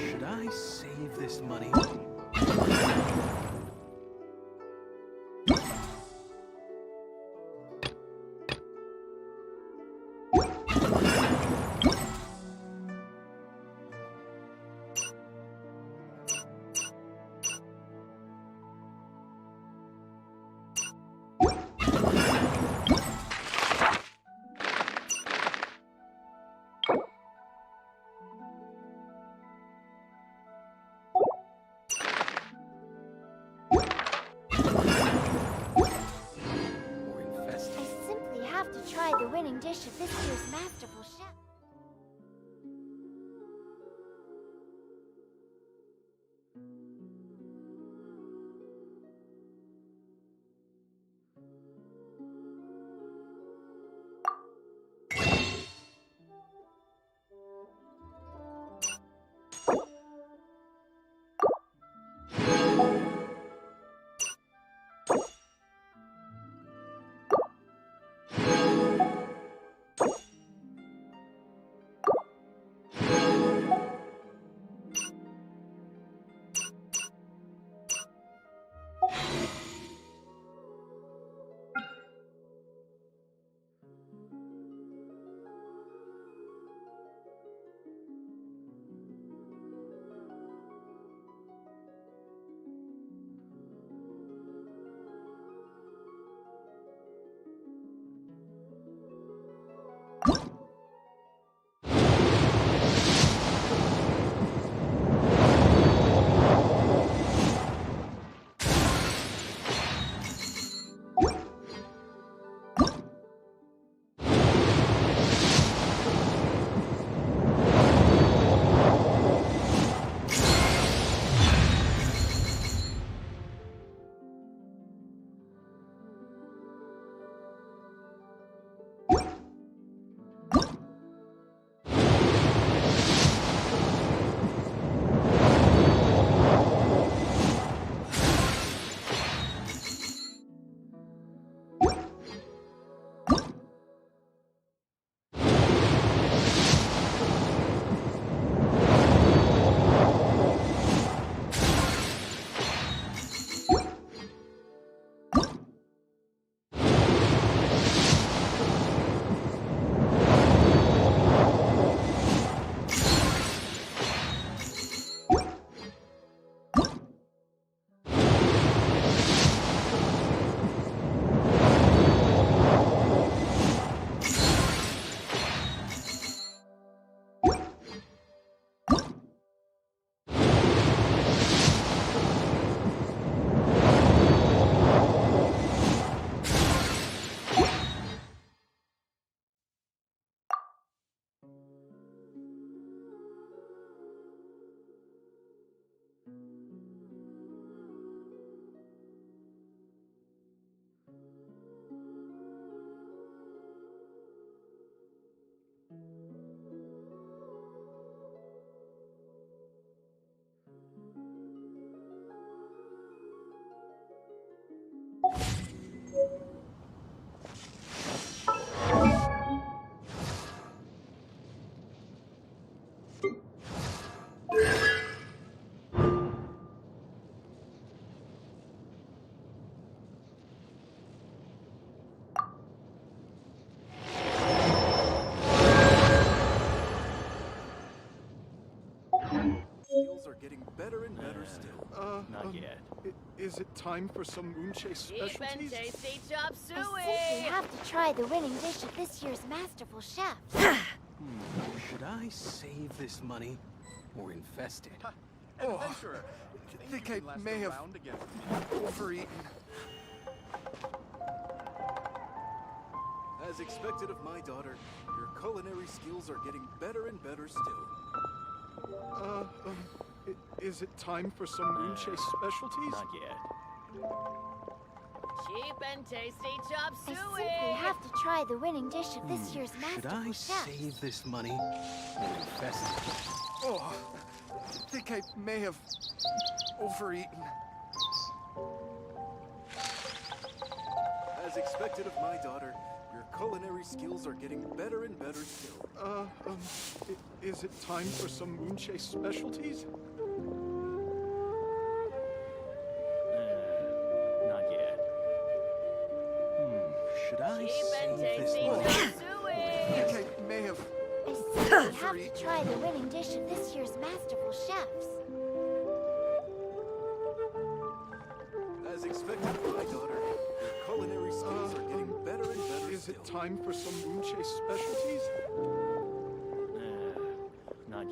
S4: Should I save this money?
S1: Try the winning dish of this year's Masterful chef.
S4: getting better and better still.
S2: Not yet.
S4: Is it time for some Moonchase specialties?
S7: tasty chop
S1: I simply have to try the winning dish of this year's Masterful chef.
S15: Should I save this money or invest it?
S4: Adventurer, I think I may have overeaten. As expected of my daughter, your culinary skills are getting better and better still. Is it time for some Moonchase specialties?
S2: Not yet.
S7: Cheap and tasty chop
S1: I simply have to try the winning dish of this year's
S15: Should
S1: Masterful
S15: I
S1: chef.
S15: save this money or invest it?
S4: Oh, I think I may have overeaten. As expected of my daughter, your culinary skills are getting better and better still. Is it time for some Moonchase specialties?
S2: Not yet.
S15: Should I save this money?
S4: I think I may have
S1: I simply have to try the winning dish of this year's Masterful chefs.
S4: As expected of my daughter, your culinary skills are getting better and better. Is it time for some Moonchase specialties?